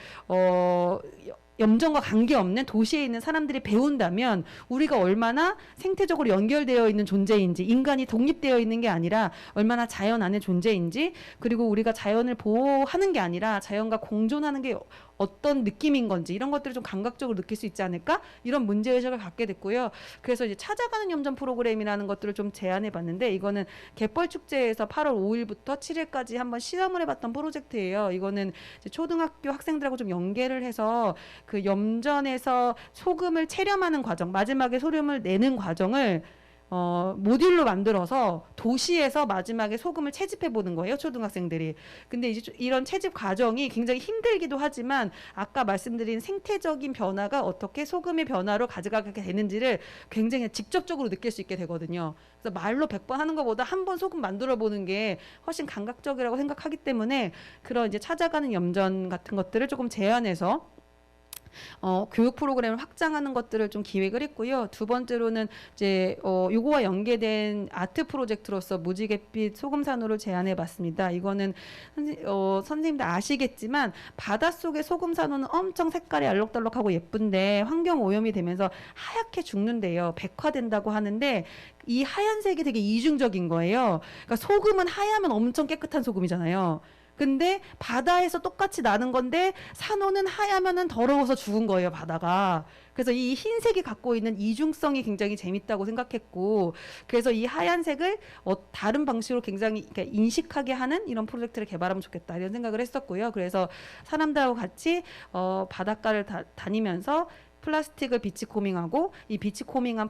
염전과 관계없는 도시에 있는 사람들이 배운다면 우리가 얼마나 생태적으로 연결되어 있는 존재인지, 인간이 독립되어 있는 게 아니라 얼마나 자연 안의 존재인지, 그리고 우리가 자연을 보호하는 게 아니라 자연과 공존하는 게 어떤 느낌인 건지, 이런 것들을 좀 감각적으로 느낄 수 있지 않을까, 이런 문제의식을 갖게 됐고요. 그래서 이제 찾아가는 염전 프로그램이라는 것들을 좀 제안해 봤는데, 이거는 갯벌축제에서 8월 5일부터 7일까지 한번 실험을 해봤던 프로젝트예요. 이거는 이제 초등학교 학생들하고 좀 연계를 해서 그 염전에서 소금을 체렴하는 과정, 마지막에 소금을 내는 과정을 모듈로 만들어서 도시에서 마지막에 소금을 채집해 보는 거예요, 초등학생들이. 근데 이제 이런 채집 과정이 굉장히 힘들기도 하지만, 아까 말씀드린 생태적인 변화가 어떻게 소금의 변화로 가져가게 되는지를 굉장히 직접적으로 느낄 수 있게 되거든요. 그래서 말로 100번 하는 것보다 한 번 소금 만들어 보는 게 훨씬 감각적이라고 생각하기 때문에, 그런 이제 찾아가는 염전 같은 것들을 조금 제안해서 교육 프로그램을 확장하는 것들을 좀 기획을 했고요. 두 번째로는 이제 요거와 연계된 아트 프로젝트로서 무지갯빛 소금산호를 제안해봤습니다. 이거는 선생님들 아시겠지만 바닷속의 소금산호는 엄청 색깔이 알록달록하고 예쁜데 환경 오염이 되면서 하얗게 죽는데요. 백화된다고 하는데 이 하얀색이 되게 이중적인 거예요. 그러니까 소금은 하얗면 엄청 깨끗한 소금이잖아요. 근데 바다에서 똑같이 나는 건데 산호는 하얗면은 더러워서 죽은 거예요, 바다가. 그래서 이 흰색이 갖고 있는 이중성이 굉장히 재밌다고 생각했고, 그래서 이 하얀색을 다른 방식으로 굉장히 그러니까 인식하게 하는 이런 프로젝트를 개발하면 좋겠다 이런 생각을 했었고요. 그래서 사람들하고 같이 바닷가를 다니면서 플라스틱을 비치코밍하고 이 비치코밍한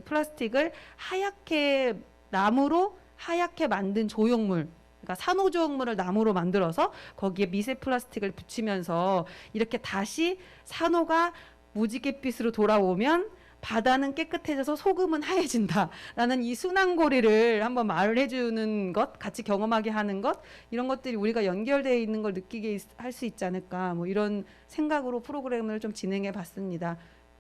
플라스틱을 하얗게 나무로 하얗게 만든 조형물, 그러니까 산호조형물을 나무로 만들어서 거기에 미세 플라스틱을 붙이면서 이렇게 다시 산호가 무지갯빛으로 돌아오면 바다는 깨끗해져서 소금은 하얘진다라는 이 순환고리를 한번 말을 해주는 것, 같이 경험하게 하는 것, 이런 것들이 우리가 연결되어 있는 걸 느끼게 할 수 있지 않을까, 뭐 이런 생각으로 프로그램을 좀 진행해 봤습니다.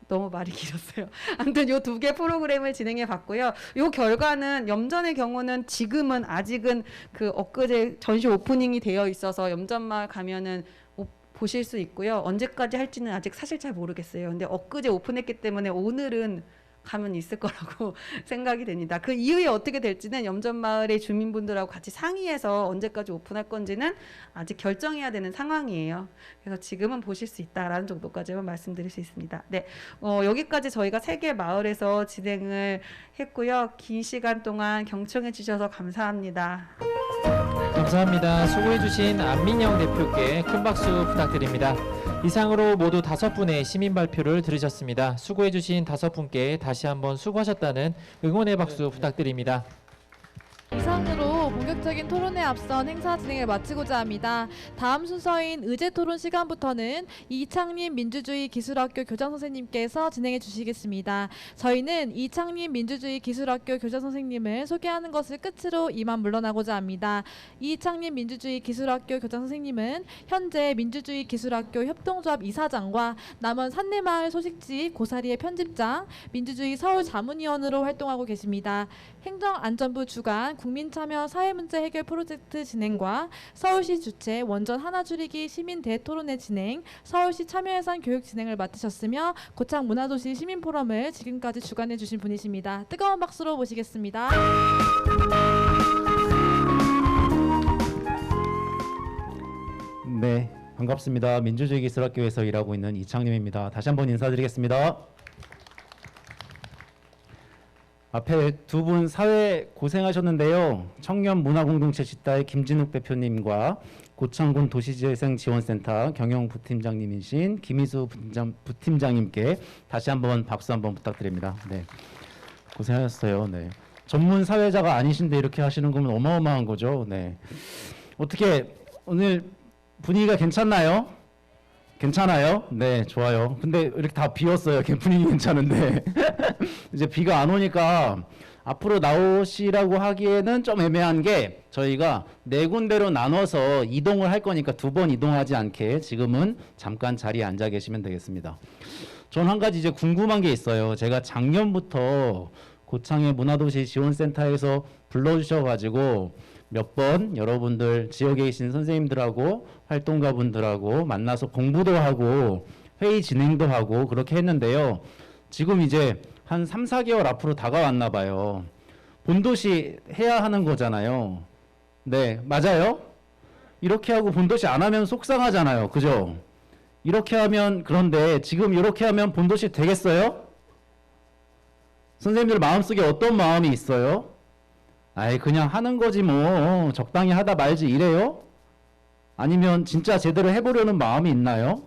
너무 말이 길었어요. 아무튼 요 2개 프로그램을 진행해 봤고요. 요 결과는 염전의 경우는 지금은 아직은 그 엊그제 전시 오프닝이 되어 있어서 염전마을 가면은 보실 수 있고요. 언제까지 할지는 아직 사실 잘 모르겠어요. 근데 엊그제 오픈했기 때문에 오늘은 가면 있을 거라고 생각이 됩니다. 그 이후에 어떻게 될지는 염전마을의 주민분들하고 같이 상의해서 언제까지 오픈할 건지는 아직 결정해야 되는 상황이에요. 그래서 지금은 보실 수 있다라는 정도까지만 말씀드릴 수 있습니다. 네, 여기까지 저희가 3개 마을에서 진행을 했고요. 긴 시간 동안 경청해 주셔서 감사합니다. 감사합니다. 수고해주신 안민영 대표께 큰 박수 부탁드립니다. 이상으로 모두 5분의 시민 발표를 들으셨습니다. 수고해주신 5분께 다시 한번 수고하셨다는 응원의 박수 부탁드립니다. 이상으로 본격적인 토론에 앞선 행사 진행을 마치고자 합니다. 다음 순서인 의제 토론 시간부터는 이창림 민주주의 기술학교 교장 선생님께서 진행해 주시겠습니다. 저희는 이창림 민주주의 기술학교 교장 선생님을 소개하는 것을 끝으로 이만 물러나고자 합니다. 이창림 민주주의 기술학교 교장 선생님은 현재 민주주의 기술학교 협동조합 이사장과 남원 산내마을 소식지 고사리의 편집장, 민주주의 서울 자문위원으로 활동하고 계십니다. 행정안전부 주관 국민참여 사회문제 해결 프로젝트 진행과 서울시 주최 원전 하나 줄이기 시민 대토론회 진행, 서울시 참여예산 교육 진행을 맡으셨으며 고창 문화도시 시민포럼을 지금까지 주관해 주신 분이십니다. 뜨거운 박수로 모시겠습니다. 네, 반갑습니다. 민주주의 기술학교에서 일하고 있는 이창림입니다. 다시 한번 인사드리겠습니다. 앞에 2분 사회 고생하셨는데요. 청년문화공동체 집다의 김진욱 대표님과 고창군 도시재생지원센터 경영부팀장님이신 김희수 부팀장님께 다시 한번 박수 한번 부탁드립니다. 네, 고생하셨어요. 네, 전문 사회자가 아니신데 이렇게 하시는 거면 어마어마한 거죠. 네, 어떻게 오늘 분위기가 괜찮나요? 괜찮아요? 네, 좋아요. 근데 이렇게 다 비었어요. 분위기 괜찮은데 이제 비가 안 오니까 앞으로 나오시라고 하기에는 좀 애매한 게 저희가 4군데로 나눠서 이동을 할 거니까 2번 이동하지 않게 지금은 잠깐 자리에 앉아 계시면 되겠습니다. 전 한 가지 이제 궁금한 게 있어요. 제가 작년부터 고창의 문화도시 지원센터에서 불러주셔가지고 몇 번 여러분들 지역에 계신 선생님들하고 활동가분들하고 만나서 공부도 하고 회의 진행도 하고 그렇게 했는데요. 지금 이제 한 3, 4개월 앞으로 다가왔나 봐요. 본도시 해야 하는 거잖아요. 네, 맞아요? 이렇게 하고 본도시 안 하면 속상하잖아요. 그죠? 이렇게 하면, 그런데 지금 이렇게 하면 본도시 되겠어요? 선생님들 마음속에 어떤 마음이 있어요? 아이, 그냥 하는 거지 뭐 적당히 하다 말지 이래요? 아니면 진짜 제대로 해보려는 마음이 있나요?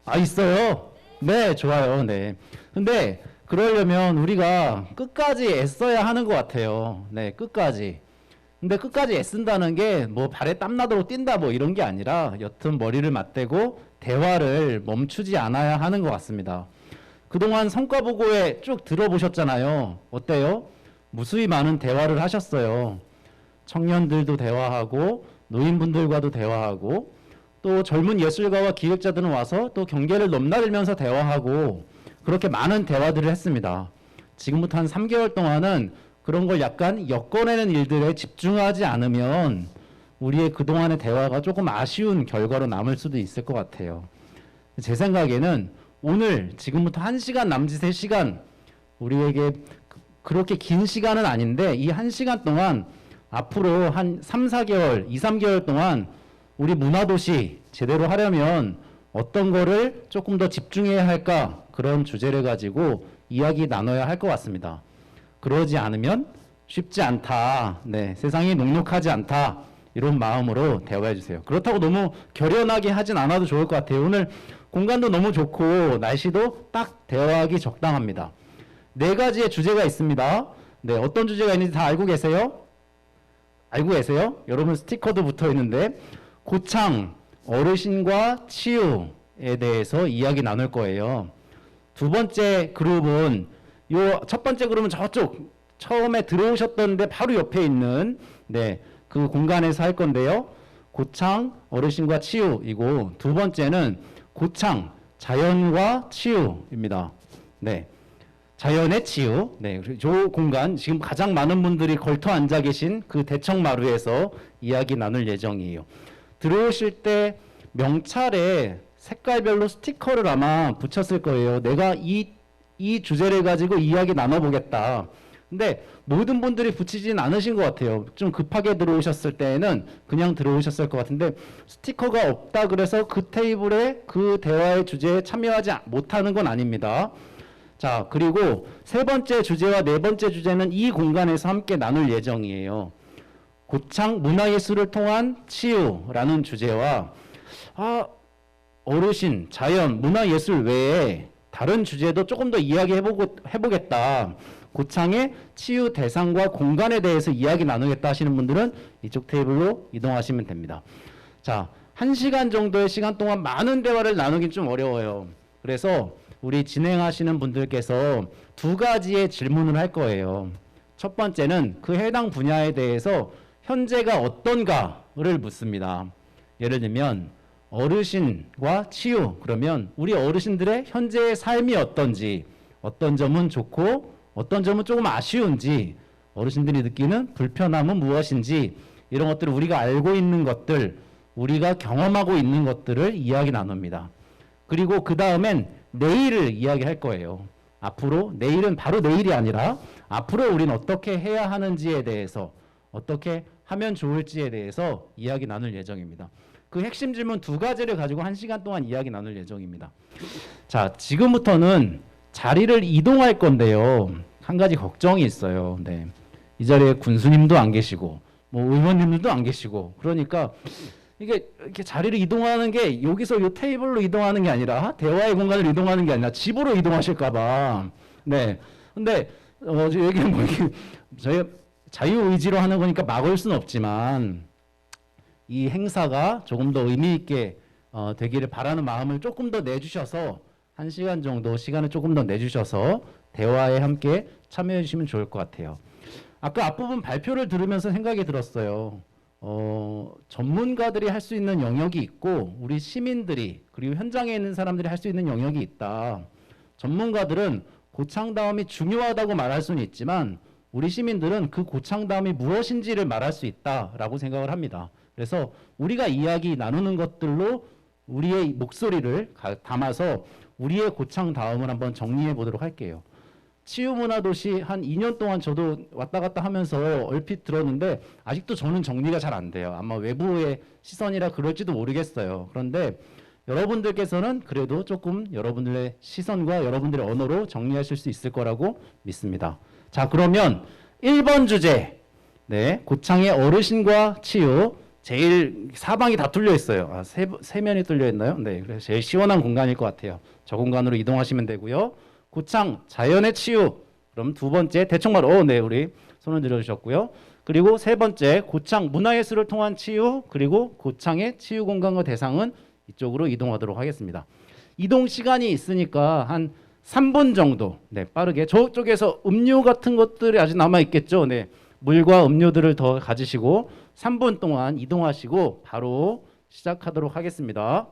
아, 있어요? 네, 좋아요. 네. 근데 그러려면 우리가 끝까지 애써야 하는 것 같아요. 네, 끝까지. 근데 끝까지 애쓴다는 게 뭐 발에 땀나도록 뛴다 뭐 이런 게 아니라 여튼 머리를 맞대고 대화를 멈추지 않아야 하는 것 같습니다. 그동안 성과보고에 쭉 들어보셨잖아요. 어때요? 무수히 많은 대화를 하셨어요. 청년들도 대화하고 노인분들과도 대화하고 또 젊은 예술가와 기획자들은 와서 또 경계를 넘나들면서 대화하고 그렇게 많은 대화들을 했습니다. 지금부터 한 3개월 동안은 그런 걸 약간 엮어내는 일들에 집중하지 않으면 우리의 그동안의 대화가 조금 아쉬운 결과로 남을 수도 있을 것 같아요. 제 생각에는 오늘 지금부터 1시간 남짓의 시간, 우리에게 그렇게 긴 시간은 아닌데 이 1시간 동안 앞으로 한 3, 4개월, 2, 3개월 동안 우리 문화도시 제대로 하려면 어떤 거를 조금 더 집중해야 할까, 그런 주제를 가지고 이야기 나눠야 할 것 같습니다. 그러지 않으면 쉽지 않다. 네, 세상이 녹록하지 않다. 이런 마음으로 대화해 주세요. 그렇다고 너무 결연하게 하진 않아도 좋을 것 같아요. 오늘 공간도 너무 좋고 날씨도 딱 대화하기 적당합니다. 4가지의 주제가 있습니다. 네, 어떤 주제가 있는지 다 알고 계세요? 알고 계세요? 여러분 스티커도 붙어 있는데 고창, 어르신과 치유에 대해서 이야기 나눌 거예요. 두 번째 그룹은 요 첫 번째 그룹은 저쪽 처음에 들어오셨던데 바로 옆에 있는 그 공간에서 할 건데요. 고창, 어르신과 치유이고 두 번째는 고창, 자연과 치유입니다. 네. 자연의 치유. 네. 저 공간 지금 가장 많은 분들이 걸터 앉아 계신 그 대청마루에서 이야기 나눌 예정이에요. 들어오실 때 명찰에 색깔별로 스티커를 아마 붙였을 거예요. 내가 이 주제를 가지고 이야기 나눠보겠다. 근데 모든 분들이 붙이진 않으신 것 같아요. 좀 급하게 들어오셨을 때는 그냥 들어오셨을 것 같은데 스티커가 없다 그래서 그 테이블에 그 대화의 주제에 참여하지 못하는 건 아닙니다. 자, 그리고 세 번째 주제와 네 번째 주제는 이 공간에서 함께 나눌 예정이에요. 고창 문화예술을 통한 치유라는 주제와 어르신, 자연, 문화예술 외에 다른 주제도 조금 더 이야기해보겠다. 고창의 치유 대상과 공간에 대해서 이야기 나누겠다 하시는 분들은 이쪽 테이블로 이동하시면 됩니다. 자, 1시간 정도의 시간 동안 많은 대화를 나누긴 좀 어려워요. 그래서 우리 진행하시는 분들께서 2가지의 질문을 할 거예요. 첫 번째는 그 해당 분야에 대해서 현재가 어떤가를 묻습니다. 예를 들면 어르신과 치유, 그러면 우리 어르신들의 현재의 삶이 어떤지, 어떤 점은 좋고 어떤 점은 조금 아쉬운지, 어르신들이 느끼는 불편함은 무엇인지, 이런 것들을 우리가 알고 있는 것들, 우리가 경험하고 있는 것들을 이야기 나눕니다. 그리고 그 다음엔 내일을 이야기할 거예요. 앞으로, 내일은 바로 내일이 아니라 앞으로 우리는 어떻게 해야 하는지에 대해서, 어떻게 하면 좋을지에 대해서 이야기 나눌 예정입니다. 그 핵심 질문 2가지를 가지고 1시간 동안 이야기 나눌 예정입니다. 자, 지금부터는 자리를 이동할 건데요. 한 가지 걱정이 있어요. 네. 이 자리에 군수님도 안 계시고, 뭐 의원님들도 안 계시고, 그러니까 이게 이렇게 자리를 이동하는 게 여기서 이 테이블로 이동하는 게 아니라 대화의 공간을 이동하는 게 아니라 집으로 이동하실까봐. 네. 근데 여기 뭐 이게 저희 자유 의지로 하는 거니까 막을 수는 없지만 이 행사가 조금 더 의미 있게 되기를 바라는 마음을 조금 더 내주셔서 1시간 정도 시간을 조금 더 내주셔서 대화에 함께 참여해 주시면 좋을 것 같아요. 아까 앞부분 발표를 들으면서 생각이 들었어요. 전문가들이 할 수 있는 영역이 있고 우리 시민들이 그리고 현장에 있는 사람들이 할 수 있는 영역이 있다. 전문가들은 고창다움이 중요하다고 말할 수는 있지만 우리 시민들은 그 고창다움이 무엇인지를 말할 수 있다라고 생각을 합니다. 그래서 우리가 이야기 나누는 것들로 우리의 목소리를 담아서 우리의 고창다움을 한번 정리해 보도록 할게요. 치유문화도시 한 2년 동안 저도 왔다 갔다 하면서 얼핏 들었는데 아직도 저는 정리가 잘 안 돼요. 아마 외부의 시선이라 그럴지도 모르겠어요. 그런데 여러분들께서는 그래도 조금 여러분들의 시선과 여러분들의 언어로 정리하실 수 있을 거라고 믿습니다. 자, 그러면 1번 주제, 네, 고창의 어르신과 치유. 제일 사방이 다 뚫려 있어요. 세 면이 뚫려 있나요? 네, 그래서 제일 시원한 공간일 것 같아요. 저 공간으로 이동하시면 되고요. 고창 자연의 치유. 그럼 2번째 대청마루. 네, 우리 손을 들어주셨고요. 그리고 3번째 고창 문화예술을 통한 치유. 그리고 고창의 치유 공간과 대상은 이쪽으로 이동하도록 하겠습니다. 이동 시간이 있으니까 한 3분 정도. 네, 빠르게 저쪽에서 음료 같은 것들이 아직 남아 있겠죠. 네, 물과 음료들을 더 가지시고 3분 동안 이동하시고 바로 시작하도록 하겠습니다.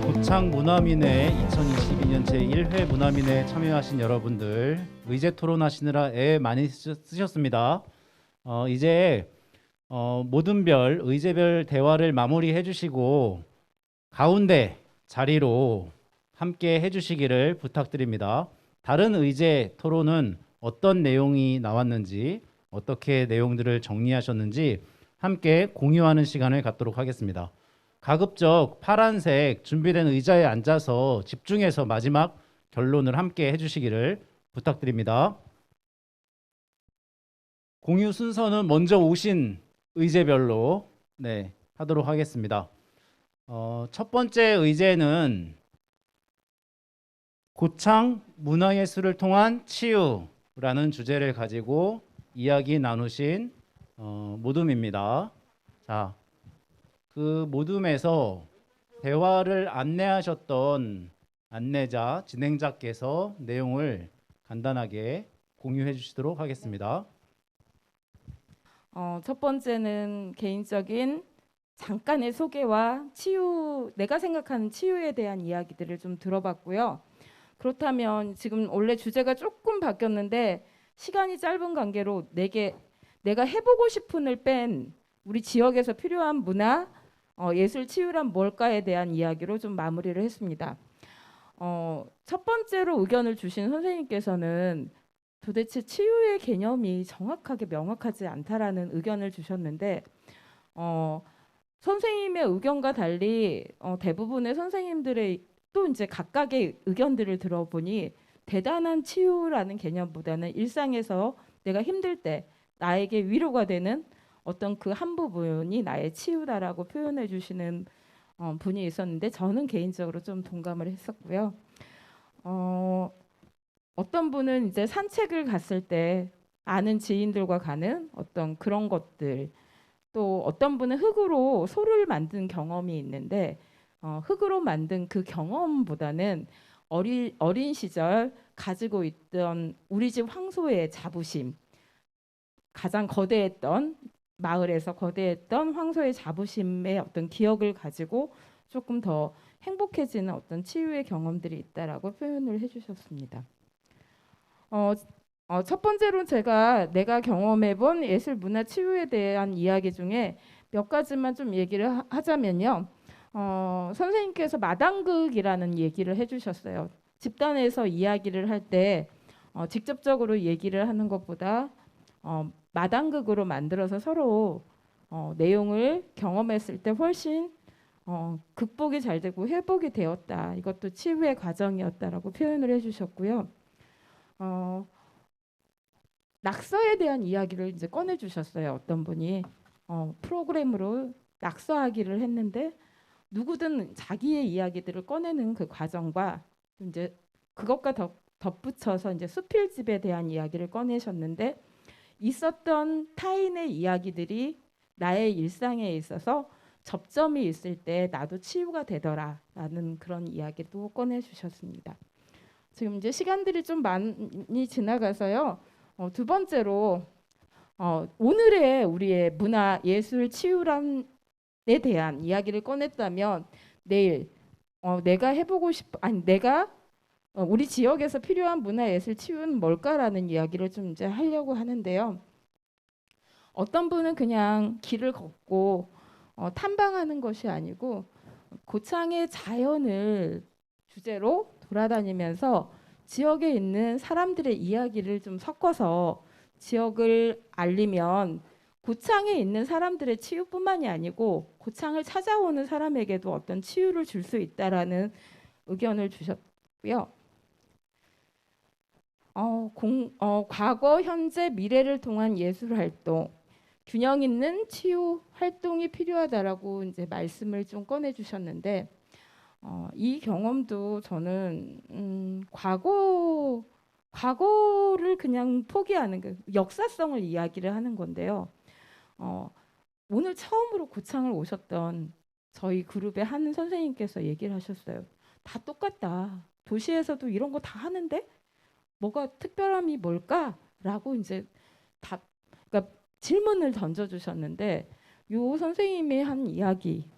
고창 문화민회 2022년 제1회 문화민회에 참여하신 여러분들 의제 토론하시느라 애 많이 쓰셨습니다. 이제 모든 별 의제별 대화를 마무리해 주시고 가운데 자리로 함께 해주시기를 부탁드립니다. 다른 의제 토론은 어떤 내용이 나왔는지 어떻게 내용들을 정리하셨는지 함께 공유하는 시간을 갖도록 하겠습니다. 가급적 파란색 준비된 의자에 앉아서 집중해서 마지막 결론을 함께 해주시기를 부탁드립니다. 공유 순서는 먼저 오신 의제별로 하도록 하겠습니다. 첫 번째 의제는 고창 문화예술을 통한 치유라는 주제를 가지고 이야기 나누신 모둠입니다. 자, 그 모둠에서 대화를 안내하셨던 안내자, 진행자께서 내용을 간단하게 공유해 주시도록 하겠습니다. 첫 번째는 개인적인 잠깐의 소개와 내가 생각하는 치유에 대한 이야기들을 좀 들어봤고요. 그렇다면 지금 원래 주제가 조금 바뀌었는데 시간이 짧은 관계로 내가 해보고 싶은을 뺀 우리 지역에서 필요한 문화, 예술 치유란 뭘까에 대한 이야기로 좀 마무리를 했습니다. 첫 번째로 의견을 주신 선생님께서는 도대체 치유의 개념이 정확하게 명확하지 않다라는 의견을 주셨는데 선생님의 의견과 달리 대부분의 선생님들의 또 이제 각각의 의견들을 들어보니 대단한 치유라는 개념보다는 일상에서 내가 힘들 때 나에게 위로가 되는 어떤 그 한 부분이 나의 치유다라고 표현해 주시는 분이 있었는데 저는 개인적으로 좀 동감을 했었고요. 어떤 분은 이제 산책을 갔을 때 아는 지인들과 가는 어떤 그런 것들, 또 어떤 분은 흙으로 소를 만든 경험이 있는데 흙으로 만든 그 경험보다는 어린 시절 가지고 있던 우리 집 황소의 자부심, 가장 거대했던 마을에서 거대했던 황소의 자부심의 어떤 기억을 가지고 조금 더 행복해지는 어떤 치유의 경험들이 있다라고 표현을 해주셨습니다. 첫 번째로 내가 경험해본 예술 문화 치유에 대한 이야기 중에 몇 가지만 좀 얘기를 하자면요. 선생님께서 마당극이라는 얘기를 해주셨어요. 집단에서 이야기를 할 때 직접적으로 얘기를 하는 것보다 마당극으로 만들어서 서로 내용을 경험했을 때 훨씬 극복이 잘 되고 회복이 되었다. 이것도 치유의 과정이었다라고 표현을 해주셨고요. 낙서에 대한 이야기를 이제 꺼내주셨어요. 어떤 분이 프로그램으로 낙서하기를 했는데 누구든 자기의 이야기들을 꺼내는 그 과정과 이제 그것과 덧붙여서 이제 수필집에 대한 이야기를 꺼내셨는데 있었던 타인의 이야기들이 나의 일상에 있어서 접점이 있을 때 나도 치유가 되더라라는 그런 이야기도 꺼내주셨습니다. 지금 이제 시간들이 좀 많이 지나가서요. 두 번째로 오늘의 우리의 문화 예술 치유란에 대한 이야기를 꺼냈다면 내일 내가 해보고 싶어 내가 우리 지역에서 필요한 문화 예술 치유는 뭘까라는 이야기를 좀 이제 하려고 하는데요. 어떤 분은 그냥 길을 걷고 탐방하는 것이 아니고 고창의 자연을 주제로 돌아다니면서 지역에 있는 사람들의 이야기를 좀 섞어서 지역을 알리면 고창에 있는 사람들의 치유뿐만이 아니고 고창을 찾아오는 사람에게도 어떤 치유를 줄 수 있다라는 의견을 주셨고요. 과거, 현재, 미래를 통한 예술 활동, 균형 있는 치유 활동이 필요하다라고 이제 말씀을 좀 꺼내 주셨는데 이 경험도 저는 과거를 그냥 포기하는 그 역사성을 이야기를 하는 건데요. 오늘 처음으로 고창을 오셨던 저희 그룹의 한 선생님께서 얘기를 하셨어요. 다 똑같다. 도시에서도 이런 거 다 하는데 뭐가 특별함이 뭘까라고 이제 그러니까 질문을 던져주셨는데 요 선생님이 한 이야기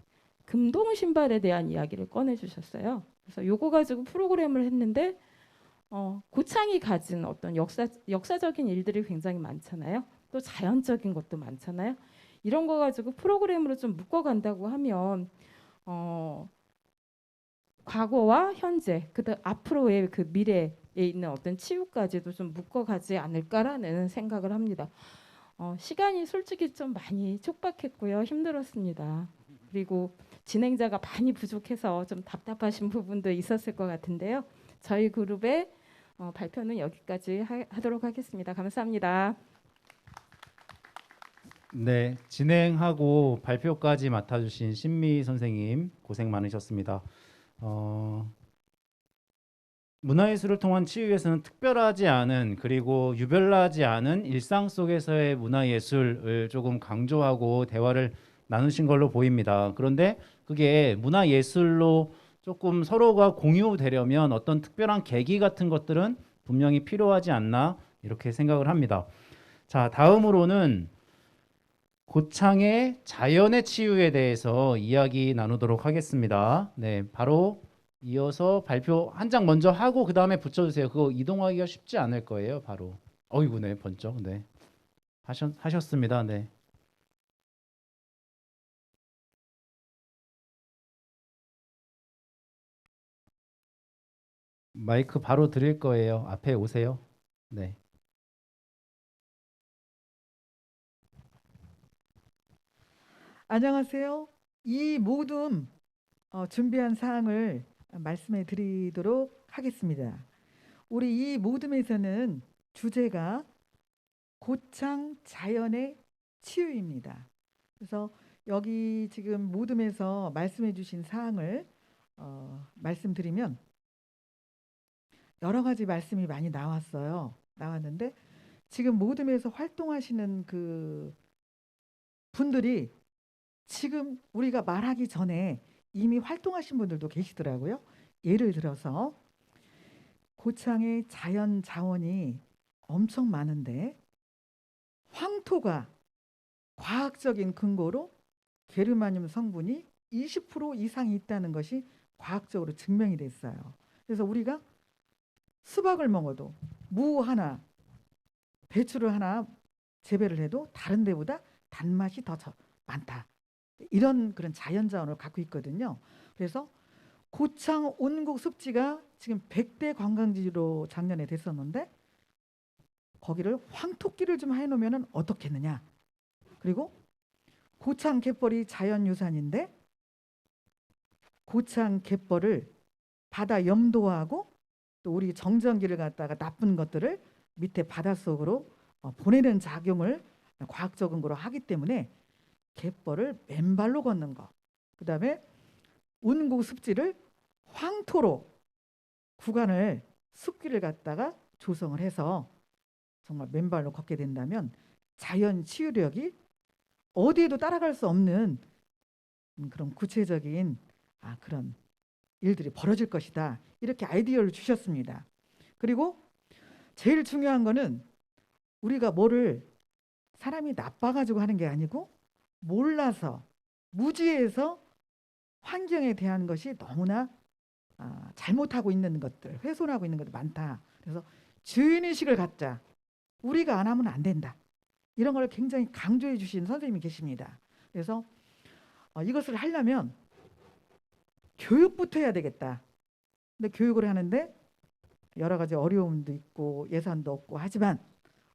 금동 신발에 대한 이야기를 꺼내주셨어요. 그래서 요거 가지고 프로그램을 했는데 고창이 가진 어떤 역사적인 일들이 굉장히 많잖아요. 또 자연적인 것도 많잖아요. 이런 거 가지고 프로그램으로 좀 묶어간다고 하면 과거와 현재, 그다음 앞으로의 그 미래에 있는 어떤 치유까지도 좀 묶어가지 않을까라는 생각을 합니다. 시간이 솔직히 좀 많이 촉박했고요. 힘들었습니다. 그리고 진행자가 많이 부족해서 좀 답답하신 부분도 있었을 것 같은데요. 저희 그룹의 발표는 여기까지 하도록 하겠습니다. 감사합니다. 네, 진행하고 발표까지 맡아주신 신미 선생님 고생 많으셨습니다. 문화예술을 통한 치유에서는 특별하지 않은 그리고 유별나지 않은 일상 속에서의 문화예술을 조금 강조하고 대화를 나누신 걸로 보입니다. 그런데 그게 문화예술로 조금 서로가 공유되려면 어떤 특별한 계기 같은 것들은 분명히 필요하지 않나 이렇게 생각을 합니다. 자, 다음으로는 고창의 자연의 치유에 대해서 이야기 나누도록 하겠습니다. 네, 바로 이어서 발표 한 장 먼저 하고 그 다음에 붙여주세요. 그거 이동하기가 쉽지 않을 거예요. 바로. 어이구, 네, 번쩍. 네, 하셨습니다. 네. 마이크 바로 드릴 거예요. 앞에 오세요. 네. 안녕하세요. 이 모든 준비한 사항을 말씀해 드리도록 하겠습니다. 우리 이 모둠에서는 주제가 고창 자연의 치유입니다. 그래서 여기 지금 모둠에서 말씀해 주신 사항을 말씀드리면 여러 가지 말씀이 많이 나왔는데 지금 모둠에서 활동하시는 그 분들이 지금 우리가 말하기 전에 이미 활동하신 분들도 계시더라고요. 예를 들어서 고창의 자연 자원이 엄청 많은데 황토가 과학적인 근거로 게르마늄 성분이 20% 이상이 있다는 것이 과학적으로 증명이 됐어요. 그래서 우리가 수박을 먹어도 무 하나, 배추를 하나 재배를 해도 다른 데보다 단맛이 더 많다. 이런 그런 자연자원을 갖고 있거든요. 그래서 고창 온국 습지가 지금 100대 관광지로 작년에 됐었는데 거기를 황토길을 좀 해놓으면 어떻겠느냐. 그리고 고창 갯벌이 자연유산인데 고창 갯벌을 바다 염도하고 또 우리 정전기를 갖다가 나쁜 것들을 밑에 바닷속으로 보내는 작용을 과학적인 거로 하기 때문에 갯벌을 맨발로 걷는 거, 그다음에 운국 습지를 황토로 구간을 숲길을 갖다가 조성을 해서 정말 맨발로 걷게 된다면 자연 치유력이 어디에도 따라갈 수 없는 그런 구체적인 그런 일들이 벌어질 것이다. 이렇게 아이디어를 주셨습니다. 그리고 제일 중요한 거는 우리가 뭐를 사람이 나빠가지고 하는 게 아니고 몰라서 무지해서 환경에 대한 것이 너무나 잘못하고 있는 것들, 훼손하고 있는 것들 많다. 그래서 주인의식을 갖자. 우리가 안 하면 안 된다. 이런 걸 굉장히 강조해 주신 선생님이 계십니다. 그래서 이것을 하려면 교육부터 해야 되겠다. 근데 교육을 하는데 여러 가지 어려움도 있고 예산도 없고 하지만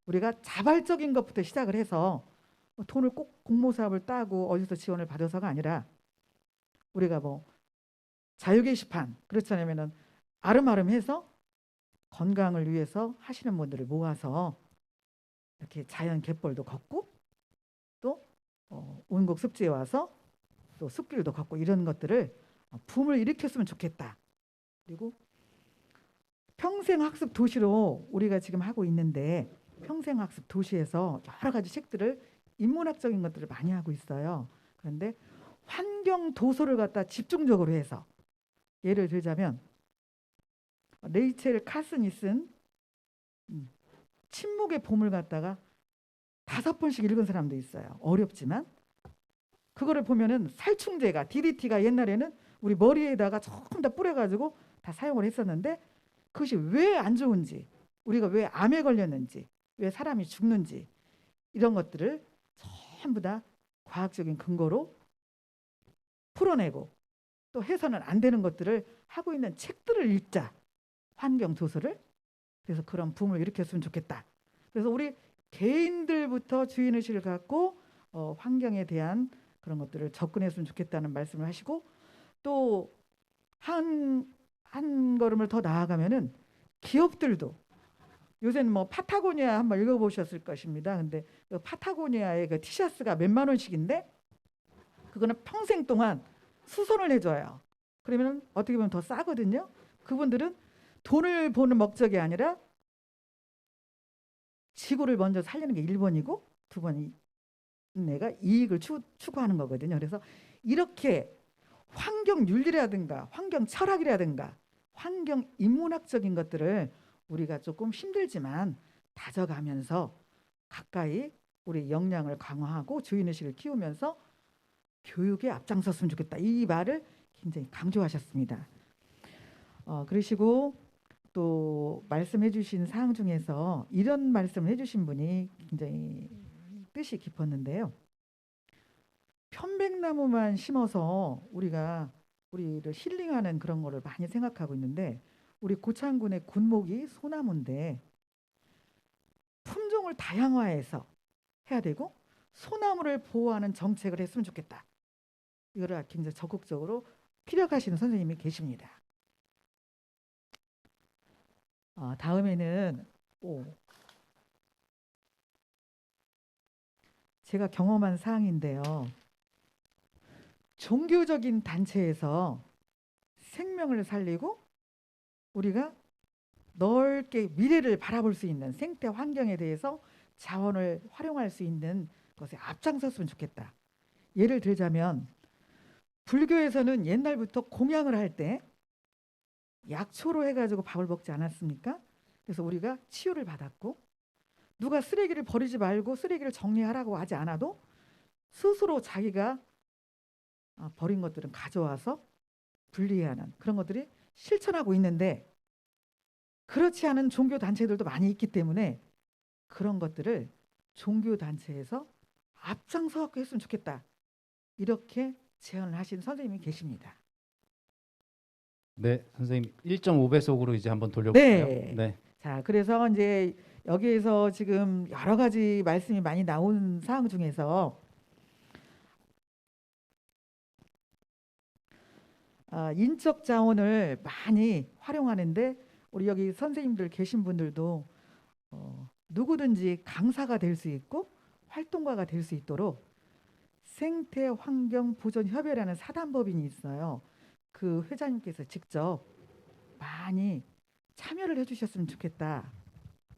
우리가 자발적인 것부터 시작을 해서 돈을 꼭 공모사업을 따고 어디서 지원을 받아서가 아니라 우리가 뭐 자유 게시판 그렇지 않으면은 아름아름해서 건강을 위해서 하시는 분들을 모아서 이렇게 자연 갯벌도 걷고 또 운곡 습지에 와서 또 숲길도 걷고 이런 것들을 붐을 일으켰으면 좋겠다. 그리고 평생학습 도시로 우리가 지금 하고 있는데 평생학습 도시에서 여러 가지 책들을 인문학적인 것들을 많이 하고 있어요. 그런데 환경 도서를 갖다 집중적으로 해서 예를 들자면 레이첼 카슨이 쓴 침묵의 봄을 갖다가 5번씩 읽은 사람도 있어요. 어렵지만 그거를 보면은 살충제가 DDT가 옛날에는 우리 머리에다가 조금 더 뿌려가지고 다 사용을 했었는데 그것이 왜 안 좋은지, 우리가 왜 암에 걸렸는지, 왜 사람이 죽는지 이런 것들을 전부 다 과학적인 근거로 풀어내고 또 해서는 안 되는 것들을 하고 있는 책들을 읽자. 환경 도서를. 그래서 그런 붐을 일으켰으면 좋겠다. 그래서 우리 개인들부터 주인의식을 갖고 환경에 대한 그런 것들을 접근했으면 좋겠다는 말씀을 하시고 또 한 걸음을 더 나아가면은 기업들도 요새는 뭐 파타고니아 한번 읽어보셨을 것입니다. 근데 그 파타고니아의 그 티셔츠가 몇만 원씩인데 그거는 평생 동안 수선을 해줘요. 그러면 어떻게 보면 더 싸거든요. 그분들은 돈을 버는 목적이 아니라 지구를 먼저 살리는 게 1번이고 2번이 내가 이익을 추구하는 거거든요. 그래서 이렇게 환경 윤리라든가 환경 철학이라든가 환경 인문학적인 것들을 우리가 조금 힘들지만 다져가면서 가까이 우리 역량을 강화하고 주인의식을 키우면서 교육에 앞장섰으면 좋겠다. 이 말을 굉장히 강조하셨습니다. 그러시고 또 말씀해 주신 사항 중에서 이런 말씀을 해주신 분이 굉장히 뜻이 깊었는데요. 편백나무만 심어서 우리가 우리를 힐링하는 그런 거를 많이 생각하고 있는데 우리 고창군의 군목이 소나무인데 품종을 다양화해서 해야 되고 소나무를 보호하는 정책을 했으면 좋겠다. 이거를 굉장히 적극적으로 피력하시는 선생님이 계십니다. 다음에는 제가 경험한 사항인데요. 종교적인 단체에서 생명을 살리고 우리가 넓게 미래를 바라볼 수 있는 생태 환경에 대해서 자원을 활용할 수 있는 것에 앞장섰으면 좋겠다. 예를 들자면 불교에서는 옛날부터 공양을 할 때 약초로 해가지고 밥을 먹지 않았습니까? 그래서 우리가 치유를 받았고 누가 쓰레기를 버리지 말고 쓰레기를 정리하라고 하지 않아도 스스로 자기가 버린 것들은 가져와서 분리하는 그런 것들이 실천하고 있는데 그렇지 않은 종교 단체들도 많이 있기 때문에 그런 것들을 종교 단체에서 앞장서 갖고 했으면 좋겠다. 이렇게 제안을 하신 선생님이 계십니다. 네, 선생님 1.5배속으로 이제 한번 돌려볼까요? 네. 자, 그래서 이제 여기에서 지금 여러 가지 말씀이 많이 나온 사항 중에서 인적 자원을 많이 활용하는데 우리 여기 선생님들 계신 분들도 누구든지 강사가 될 수 있고 활동가가 될 수 있도록 생태환경보전협의회라는 사단법인이 있어요. 그 회장님께서 직접 많이 참여를 해주셨으면 좋겠다.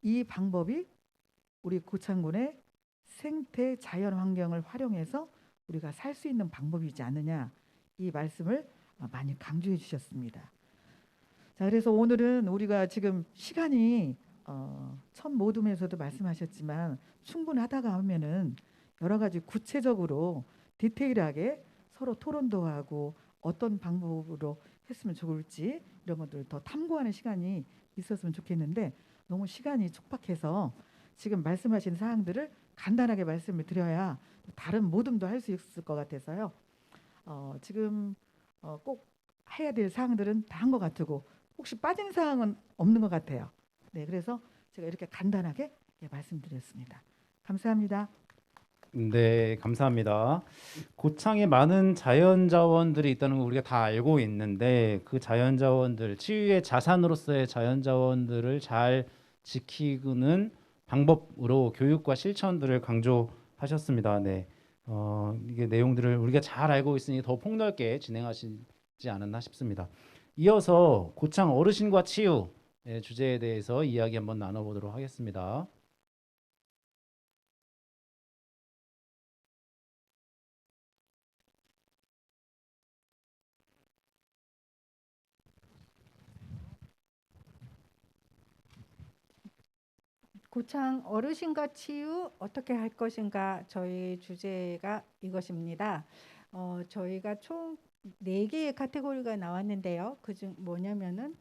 이 방법이 우리 고창군의 생태 자연환경을 활용해서 우리가 살 수 있는 방법이지 않느냐, 이 말씀을 많이 강조해 주셨습니다. 자, 그래서 오늘은 우리가 지금 시간이 첫 모둠에서도 말씀하셨지만 충분하다가 하면은 여러 가지 구체적으로 디테일하게 서로 토론도 하고 어떤 방법으로 했으면 좋을지 이런 것들을 더 탐구하는 시간이 있었으면 좋겠는데 너무 시간이 촉박해서 지금 말씀하신 사항들을 간단하게 말씀을 드려야 다른 모둠도 할 수 있을 것 같아서요. 지금 꼭 해야 될 사항들은 다 한 것 같고 혹시 빠진 사항은 없는 것 같아요. 네, 그래서 제가 이렇게 간단하게 말씀드렸습니다. 감사합니다. 네, 감사합니다. 고창에 많은 자연자원들이 있다는 거 우리가 다 알고 있는데 그 자연자원들, 치유의 자산으로서의 자연자원들을 잘 지키는 방법으로 교육과 실천들을 강조하셨습니다. 네, 이게 내용들을 우리가 잘 알고 있으니 더 폭넓게 진행하시지 않았나 싶습니다. 이어서 고창 어르신과 치유 주제에 대해서 이야기 한번 나눠보도록 하겠습니다. 고창 어르신과 치유 어떻게 할 것인가, 저희 주제가 이것입니다. 저희가 총 4개의 카테고리가 나왔는데요. 그중 뭐냐면은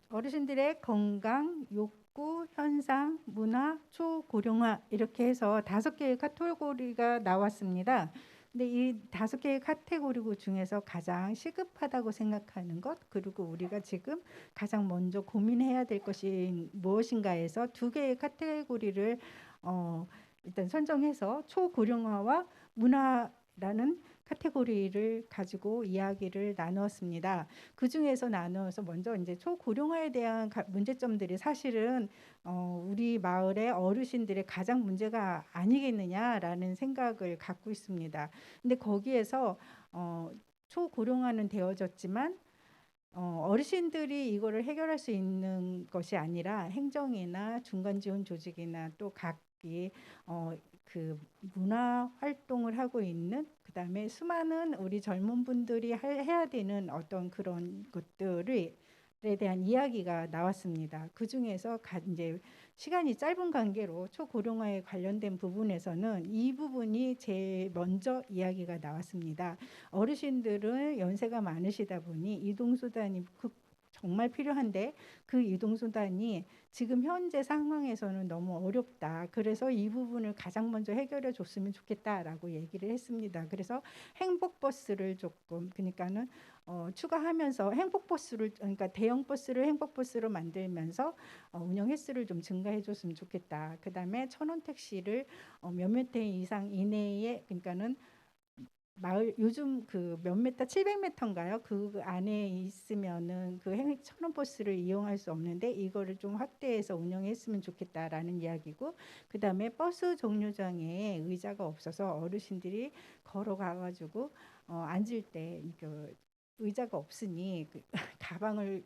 어르신들의 건강, 욕구, 현상, 문화, 초고령화 이렇게 해서 5개의 카테고리가 나왔습니다. 근데 이 5개의 카테고리 중에서 가장 시급하다고 생각하는 것, 그리고 우리가 지금 가장 먼저 고민해야 될 것이 무엇인가 해서 2개의 카테고리를 일단 선정해서 초고령화와 문화라는 카테고리를 가지고 이야기를 나누었습니다. 그 중에서 나누어서 먼저 이제 초고령화에 대한 문제점들이 사실은 우리 마을의 어르신들의 가장 문제가 아니겠느냐라는 생각을 갖고 있습니다. 근데 거기에서 초고령화는 되어졌지만 어르신들이 이거를 해결할 수 있는 것이 아니라 행정이나 중간 지원 조직이나 또 각기 그 문화 활동을 하고 있는, 그다음에 수많은 우리 젊은 분들이 해야 되는 어떤 그런 것들에 대한 이야기가 나왔습니다. 그 중에서 이제 시간이 짧은 관계로 초고령화에 관련된 부분에서는 이 부분이 제일 먼저 이야기가 나왔습니다. 어르신들은 연세가 많으시다 보니 이동수단이 정말 필요한데 그 이동수단이 지금 현재 상황에서는 너무 어렵다. 그래서 이 부분을 가장 먼저 해결해 줬으면 좋겠다라고 얘기를 했습니다. 그래서 행복버스를 조금, 그러니까는 추가하면서 행복버스를, 그러니까 대형 버스를 행복버스로 만들면서 운영 횟수를 좀 증가해 줬으면 좋겠다. 그다음에 1,000원 택시를 몇몇 회 이상 이내에, 그러니까는 마을 요즘 그 몇 메타 700m인가요? 그 안에 있으면은 그 1,000원 버스를 이용할 수 없는데 이거를 좀 확대해서 운영했으면 좋겠다라는 이야기고, 그다음에 버스 정류장에 의자가 없어서 어르신들이 걸어가가지고 앉을 때 그 의자가 없으니 그 가방을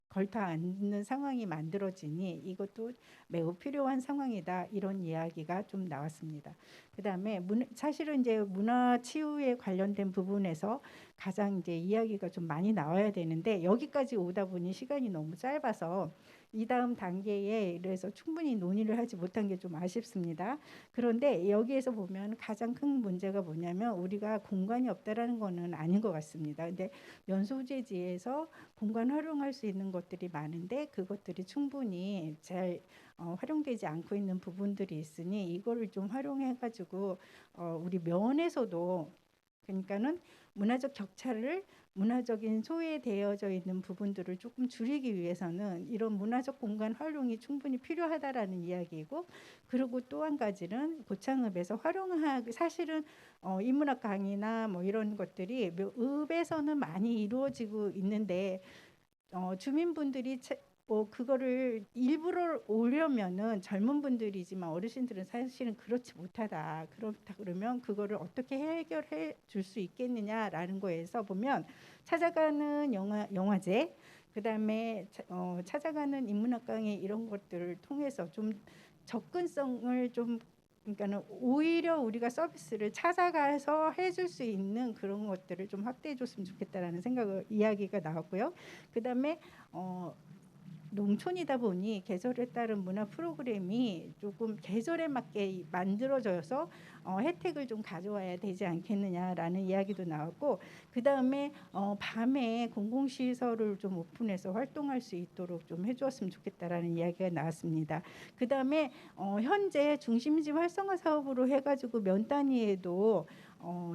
걸터 앉는 상황이 만들어지니 이것도 매우 필요한 상황이다, 이런 이야기가 좀 나왔습니다. 그다음에 사실은 이제 문화 치유에 관련된 부분에서 가장 이제 이야기가 좀 많이 나와야 되는데 여기까지 오다 보니 시간이 너무 짧아서 이 다음 단계에 이래서 충분히 논의를 하지 못한 게 좀 아쉽습니다. 그런데 여기에서 보면 가장 큰 문제가 뭐냐면 우리가 공간이 없다라는 거는 아닌 것 같습니다. 근데 면소재지에서 공간 활용할 수 있는 것들이 많은데 그것들이 충분히 잘 활용되지 않고 있는 부분들이 있으니 이거를 좀 활용해가지고 우리 면에서도 그러니까는 문화적 격차를 문화적인 소외되어져 있는 부분들을 조금 줄이기 위해서는 이런 문화적 공간 활용이 충분히 필요하다라는 이야기이고 그리고 또 한 가지는 고창읍에서 활용하기 사실은 인문학 강의나 뭐 이런 것들이 읍에서는 많이 이루어지고 있는데 주민분들이 그거를 일부러 오려면은 젊은 분들이지만 어르신들은 사실은 그렇지 못하다. 그렇다 그러면 그거를 어떻게 해결해 줄 수 있겠느냐라는 거에서 보면 찾아가는 영화제, 그다음에 찾아가는 인문학 강의 이런 것들을 통해서 좀 접근성을 좀 그러니까는 오히려 우리가 서비스를 찾아가서 해줄 수 있는 그런 것들을 좀 확대해줬으면 좋겠다라는 이야기가 나왔고요. 그다음에 농촌이다 보니 계절에 따른 문화 프로그램이 조금 계절에 맞게 만들어져서 혜택을 좀 가져와야 되지 않겠느냐라는 이야기도 나왔고 그다음에 밤에 공공시설을 좀 오픈해서 활동할 수 있도록 좀 해주었으면 좋겠다라는 이야기가 나왔습니다. 그다음에 현재 중심지 활성화 사업으로 해가지고 면 단위에도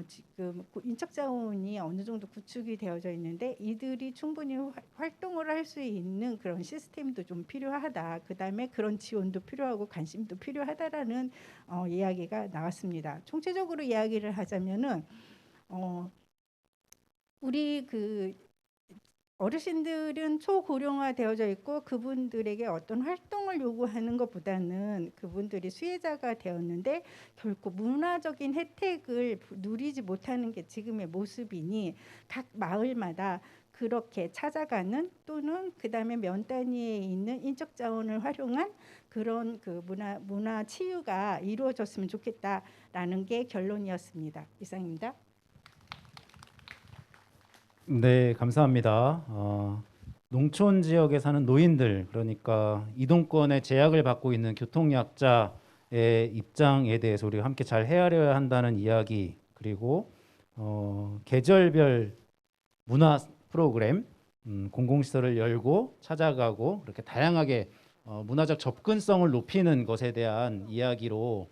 지금 인적 자원이 어느 정도 구축이 되어져 있는데 이들이 충분히 활동을 할 수 있는 그런 시스템도 좀 필요하다. 그다음에 그런 지원도 필요하고 관심도 필요하다라는 이야기가 나왔습니다. 총체적으로 이야기를 하자면은 우리 어르신들은 초고령화 되어져 있고 그분들에게 어떤 활동을 요구하는 것보다는 그분들이 수혜자가 되었는데 결코 문화적인 혜택을 누리지 못하는 게 지금의 모습이니 각 마을마다 그렇게 찾아가는 또는 그다음에 면 단위에 있는 인적 자원을 활용한 그런 문화 치유가 이루어졌으면 좋겠다라는 게 결론이었습니다. 이상입니다. 네, 감사합니다. 농촌 지역에 사는 노인들, 그러니까 이동권의 제약을 받고 있는 교통약자의 입장에 대해서 우리가 함께 잘 헤아려야 한다는 이야기, 그리고 계절별 문화 프로그램, 공공시설을 열고 찾아가고 그렇게 다양하게 문화적 접근성을 높이는 것에 대한 이야기로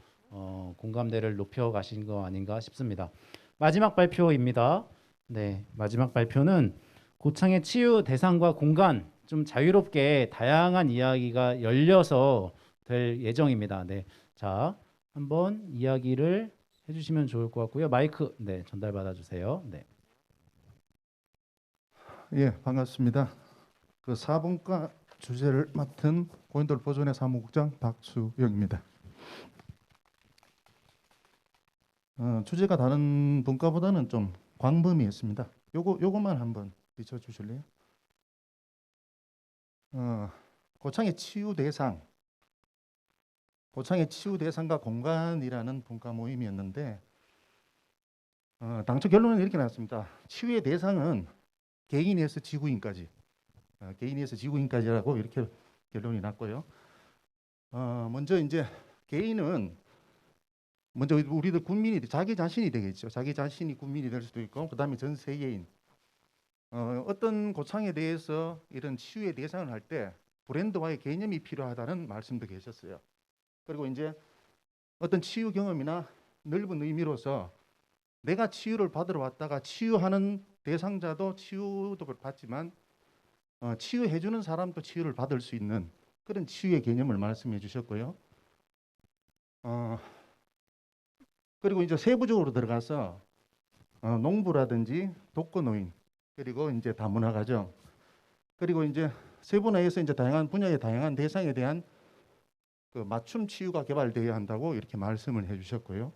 공감대를 높여가신 거 아닌가 싶습니다. 마지막 발표입니다. 네, 마지막 발표는 고창의 치유 대상과 공간 좀 자유롭게 다양한 이야기가 열려서 될 예정입니다. 네, 자 한번 이야기를 해주시면 좋을 것 같고요. 마이크 네 전달 받아주세요. 네. 예, 반갑습니다. 그 4분과 주제를 맡은 고인돌 보존회 사무국장 박수영입니다. 주제가 다른 분과보다는 좀 광범위했습니다. 요것만 한번 비춰주실래요? 고창의 치유 대상, 고창의 치유 대상과 공간이라는 분과 모임이었는데 당초 결론은 이렇게 나왔습니다. 치유의 대상은 개인에서 지구인까지, 개인에서 지구인까지라고 이렇게 결론이 났고요. 먼저 이제 개인은 먼저 우리들 국민이 자기 자신이 되겠죠. 자기 자신이 국민이 될 수도 있고, 그다음에 전 세계인. 어떤 고창에 대해서 이런 치유의 대상을 할 때 브랜드화의 개념이 필요하다는 말씀도 계셨어요. 그리고 이제 어떤 치유 경험이나 넓은 의미로서 내가 치유를 받으러 왔다가 치유하는 대상자도 치유도 받지만 치유해주는 사람도 치유를 받을 수 있는 그런 치유의 개념을 말씀해 주셨고요. 그리고 이제 세부적으로 들어가서 농부라든지 독거노인 그리고 이제 다문화가정 그리고 이제 세분화해서 이제 다양한 분야의 다양한 대상에 대한 그 맞춤 치유가 개발되어야 한다고 이렇게 말씀을 해주셨고요.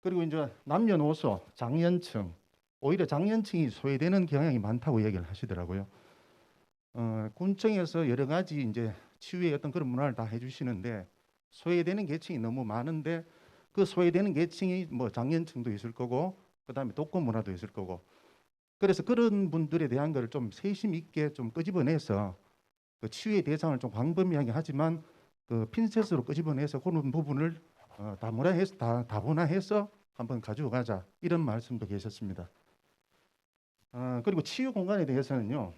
그리고 이제 남녀노소, 장년층 오히려 장년층이 소외되는 경향이 많다고 얘기를 하시더라고요. 군청에서 여러 가지 이제 치유의 어떤 그런 문화를 다 해주시는데 소외되는 계층이 너무 많은데 그 소외되는 계층이 뭐 장년층도 있을 거고 그다음에 독거 문화도 있을 거고 그래서 그런 분들에 대한 걸 좀 세심 있게 좀 끄집어내서 그 치유의 대상을 좀 광범위하게 하지만 그 핀셋으로 끄집어내서 그런 부분을 다분화해서 한번 가지고 가자 이런 말씀도 계셨습니다. 그리고 치유 공간에 대해서는요.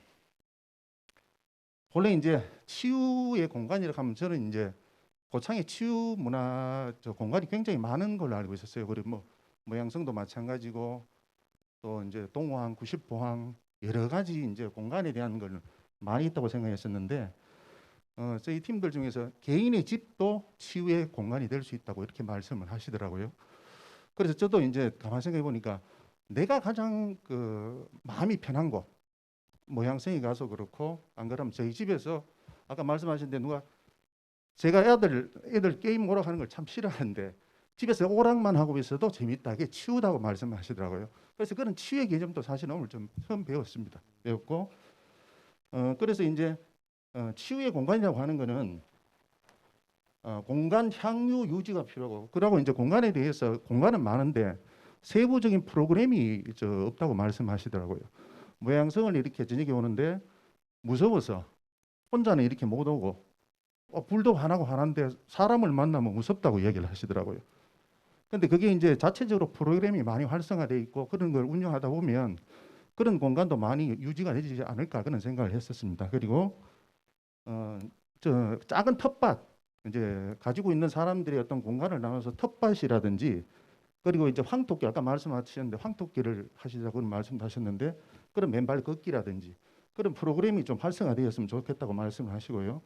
본래 이제 치유의 공간이라고 하면 저는 이제 고창의 치유 문화 공간이 굉장히 많은 걸로 알고 있었어요. 그리고 뭐 모양성도 마찬가지고 또 이제 동호항, 구십포항 여러 가지 이제 공간에 대한 걸 많이 있다고 생각했었는데 저희 팀들 중에서 개인의 집도 치유의 공간이 될 수 있다고 이렇게 말씀을 하시더라고요. 그래서 저도 이제 가만 생각해 보니까 내가 가장 그 마음이 편한 곳, 모양성이 가서 그렇고 안 그러면 저희 집에서 아까 말씀하신 데 누가 제가 애들 게임 오락하는 걸 참 싫어하는데 집에서 오락만 하고 있어도 재밌다. 그게 치유다고 말씀하시더라고요. 그래서 그런 치유의 개념도 사실 오늘 좀 처음 배웠고 그래서 이제 치유의 공간이라고 하는 거는 공간 향유 유지가 필요하고 그러고 이제 공간에 대해서 공간은 많은데 세부적인 프로그램이 없다고 말씀하시더라고요. 모양성을 이렇게 저녁에 오는데 무서워서 혼자는 이렇게 못 오고 불도 화나고 화난데 사람을 만나면 무섭다고 이야기를 하시더라고요. 근데 그게 이제 자체적으로 프로그램이 많이 활성화되어 있고 그런 걸 운영하다 보면 그런 공간도 많이 유지가 되지 않을까 그런 생각을 했었습니다. 그리고 저 작은 텃밭 이제 가지고 있는 사람들의 어떤 공간을 나눠서 텃밭이라든지 그리고 이제 황토끼 아까 말씀하셨는데 황토끼를 하시자고 그런 말씀도 하셨는데 그런 맨발 걷기라든지 그런 프로그램이 좀 활성화되었으면 좋겠다고 말씀을 하시고요.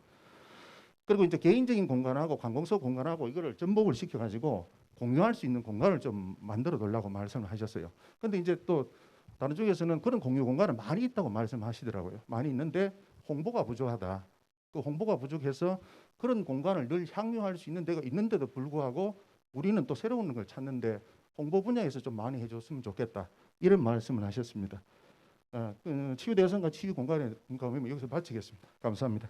그리고 이제 개인적인 공간하고 관공서 공간하고 이거를 접목을 시켜가지고 공유할 수 있는 공간을 좀 만들어 놓으려고 말씀을 하셨어요. 근데 이제 또 다른 쪽에서는 그런 공유 공간은 많이 있다고 말씀하시더라고요. 많이 있는데 홍보가 부족하다. 그 홍보가 부족해서 그런 공간을 늘 향유할 수 있는 데가 있는데도 불구하고 우리는 또 새로운 걸 찾는데 홍보 분야에서 좀 많이 해줬으면 좋겠다. 이런 말씀을 하셨습니다. 치유 대상과 치유 공간의 공감을 여기서 마치겠습니다. 감사합니다.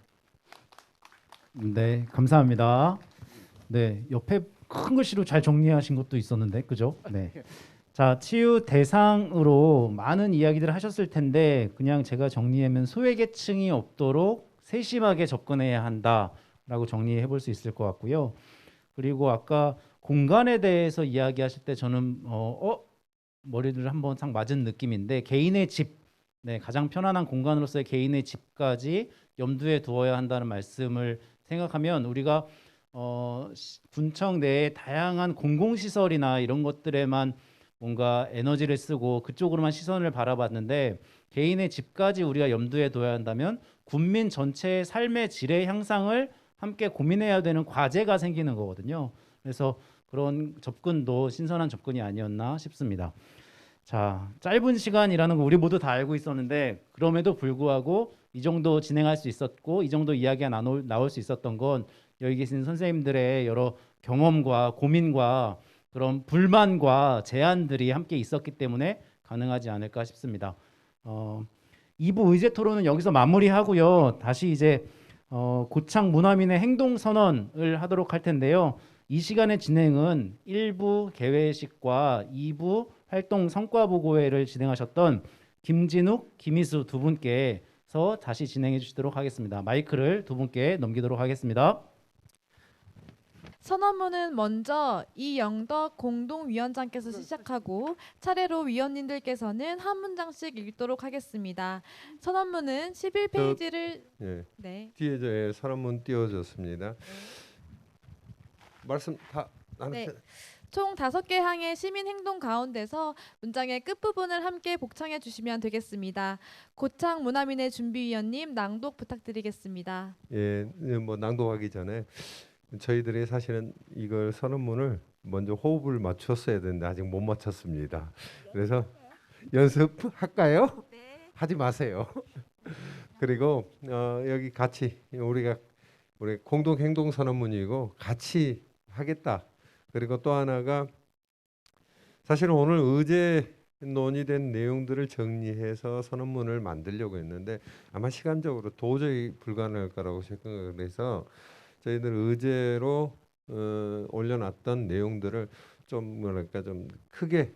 네, 감사합니다. 네, 옆에 큰 글씨로 잘 정리하신 것도 있었는데, 그죠? 네. 자, 치유 대상으로 많은 이야기들을 하셨을 텐데 그냥 제가 정리하면 소외계층이 없도록 세심하게 접근해야 한다라고 정리해 볼 수 있을 것 같고요. 그리고 아까 공간에 대해서 이야기하실 때 저는 머리를 한번 상 맞은 느낌인데 개인의 집, 네, 가장 편안한 공간으로서의 개인의 집까지 염두에 두어야 한다는 말씀을 생각하면 우리가 군청 내에 다양한 공공시설이나 이런 것들에만 뭔가 에너지를 쓰고 그쪽으로만 시선을 바라봤는데 개인의 집까지 우리가 염두에 둬야 한다면 군민 전체의 삶의 질의 향상을 함께 고민해야 되는 과제가 생기는 거거든요. 그래서 그런 접근도 신선한 접근이 아니었나 싶습니다. 자, 짧은 시간이라는 거 우리 모두 다 알고 있었는데 그럼에도 불구하고 이 정도 진행할 수 있었고 이 정도 이야기가 나올 수 있었던 건 여기 계신 선생님들의 여러 경험과 고민과 그런 불만과 제안들이 함께 있었기 때문에 가능하지 않을까 싶습니다. 2부 의제 토론은 여기서 마무리하고요. 다시 이제 고창 문화민의 행동선언을 하도록 할 텐데요. 이 시간의 진행은 1부 개회식과 2부 활동 성과 보고회를 진행하셨던 김진욱, 김희수 두 분께서 다시 진행해 주시도록 하겠습니다. 마이크를 두 분께 넘기도록 하겠습니다. 선언문은 먼저 이영덕 공동위원장께서 시작하고 차례로 위원님들께서는 한 문장씩 읽도록 하겠습니다. 선언문은 11페이지를 네. 뒤에 저 선언문 띄워졌습니다. 네. 말씀 다 네. 총 5개 항의 시민 행동 가운데서 문장의 끝부분을 함께 복창해 주시면 되겠습니다. 고창 문화민의 준비위원님 낭독 부탁드리겠습니다. 예, 뭐 낭독하기 전에 저희들이 사실은 이걸 선언문을 먼저 호흡을 맞췄어야 되는데 아직 못 맞췄습니다. 그래서 연습할까요? 네. 하지 마세요. 그리고 여기 같이 우리 공동 행동 선언문이고 같이 하겠다. 그리고 또 하나가 사실은 오늘 의제 논의된 내용들을 정리해서 선언문을 만들려고 했는데 아마 시간적으로 도저히 불가능할 거라고 생각을 해서 저희들 의제로 올려놨던 내용들을 좀 뭐랄까 좀 크게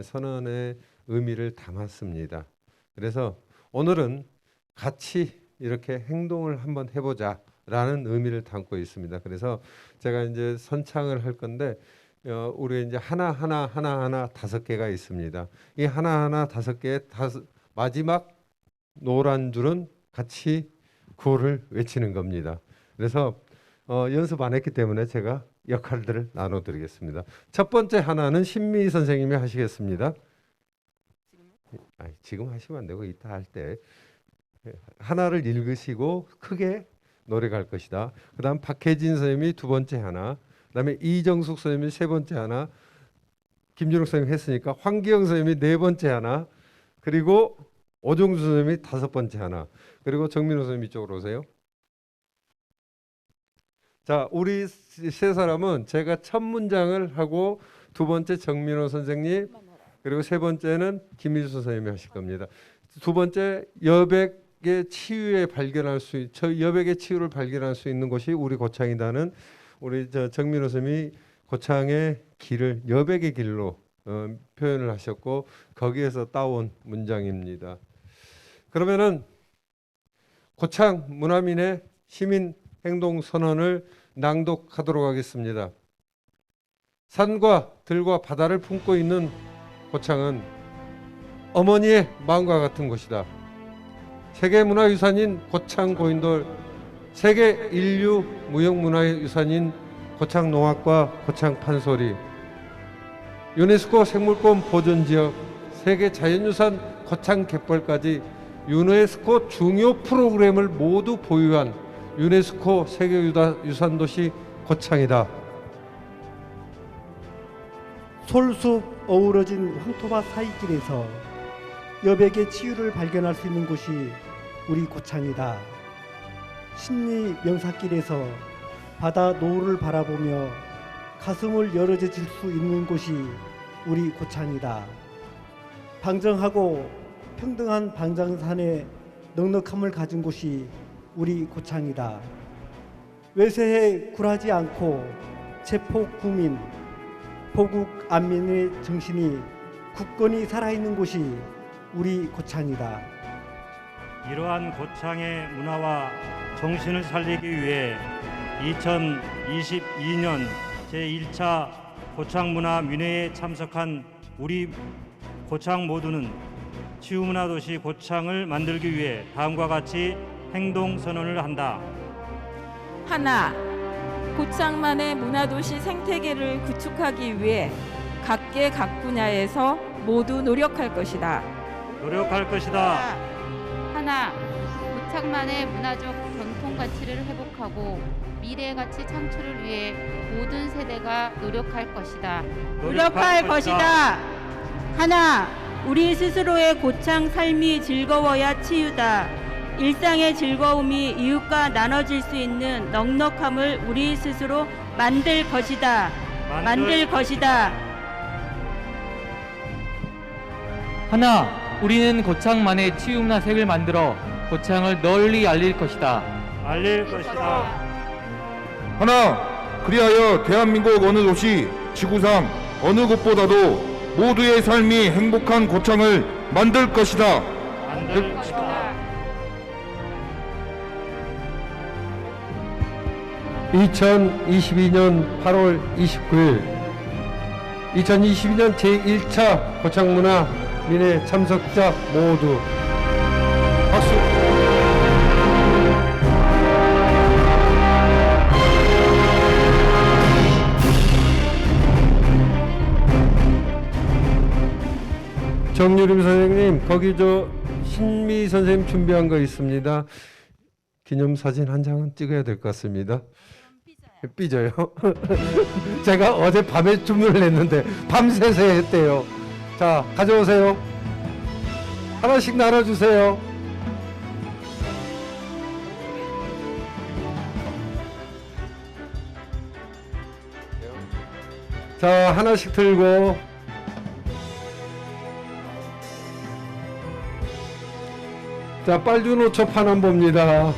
선언의 의미를 담았습니다. 그래서 오늘은 같이 이렇게 행동을 한번 해보자라는 의미를 담고 있습니다. 그래서 제가 이제 선창을 할 건데 우리 이제 하나 5개가 있습니다. 이 하나 5개의 마지막 노란 줄은 같이 구호를 외치는 겁니다. 그래서 연습 안 했기 때문에 제가 역할들을 나눠드리겠습니다. 첫 번째 하나는 신미 선생님이 하시겠습니다. 지금 하시면 안 되고 이따 할 때 하나를 읽으시고 크게 노래 갈 것이다. 그 다음 박혜진 선생님이 두 번째 하나, 그 다음에 이정숙 선생님이 세 번째 하나, 김준욱 선생님이 했으니까 황기영 선생님이 네 번째 하나, 그리고 오종수 선생님이 다섯 번째 하나, 그리고 정민호 선생님 이쪽으로 오세요. 자, 우리 세 사람은 제가 첫 문장을 하고 두 번째 정민호 선생님, 그리고 세 번째는 김일수 선생님이 하실 겁니다. 두 번째 여백의 치유에 발견할 수, 여백의 치유를 발견할 수 있는 곳이 우리 고창이다는 우리 정민호 선생님이 고창의 길을 여백의 길로 표현을 하셨고 거기에서 따온 문장입니다. 그러면은 고창 문화민의 시민 행동 선언을 낭독하도록 하겠습니다. 산과 들과 바다를 품고 있는 고창은 어머니의 마음과 같은 곳이다. 세계문화유산인 고창 고인돌, 세계 인류 무형문화의 유산인 고창 농악과 고창 판소리, 유네스코 생물권 보존지역, 세계 자연유산 고창 갯벌까지 유네스코 중요 프로그램을 모두 보유한 유네스코 세계유산도시 고창이다. 솔숲 어우러진 황토밭 사이길에서 여백의 치유를 발견할 수 있는 곳이 우리 고창이다. 신리 명사길에서 바다 노을을 바라보며 가슴을 열어줄 수 있는 곳이 우리 고창이다. 방정하고 평등한 방장산의 넉넉함을 가진 곳이 우리 고창이다. 외세에 굴하지 않고 체포 국민, 보국 안민의 정신이 굳건히 살아있는 곳이 우리 고창이다. 이러한 고창의 문화와 정신을 살리기 위해 2022년 제1차 고창문화민회에 참석한 우리 고창 모두는 치유문화도시 고창을 만들기 위해 다음과 같이 행동선언을 한다. 하나, 고창만의 문화도시 생태계를 구축하기 위해 각계 각 분야에서 모두 노력할 것이다. 노력할 것이다. 하나, 고창만의 문화적 전통 가치를 회복하고 미래 가치 창출을 위해 모든 세대가 노력할 것이다. 노력할 것이다. 하나, 우리 스스로의 고창 삶이 즐거워야 치유다. 일상의 즐거움이 이웃과 나눠질 수 있는 넉넉함을 우리 스스로 만들 것이다. 만들 것이다. 하나, 우리는 고창만의 치유문화색을 만들어 고창을 널리 알릴 것이다. 알릴 것이다. 하나, 그리하여 대한민국 어느 도시, 지구상 어느 곳보다도 모두의 삶이 행복한 고창을 만들 것이다. 만들 것이다. 2022년 8월 29일 2022년 제1차 고창문화민회 참석자 모두 박수. 정유림 선생님, 거기 신미 선생님 준비한 거 있습니다. 기념사진 한 장은 찍어야 될 것 같습니다. 삐져요. 제가 어제 밤에 주문을 했는데 밤새서 했대요. 자, 가져오세요. 하나씩 나눠주세요. 자, 하나씩 들고 자, 빨주노초 파남 봅니다.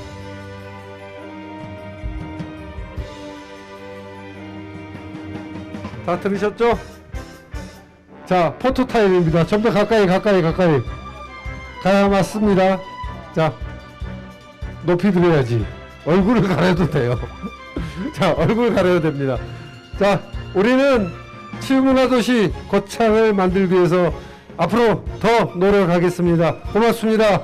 다 들으셨죠? 자, 포토타임입니다. 좀 더 가까이 가야 맞습니다. 자, 높이 들어야지. 얼굴을 가려도 돼요. 자, 얼굴 가려도 됩니다. 자, 우리는 치유문화도시 고창을 만들기 위해서 앞으로 더 노력하겠습니다. 고맙습니다.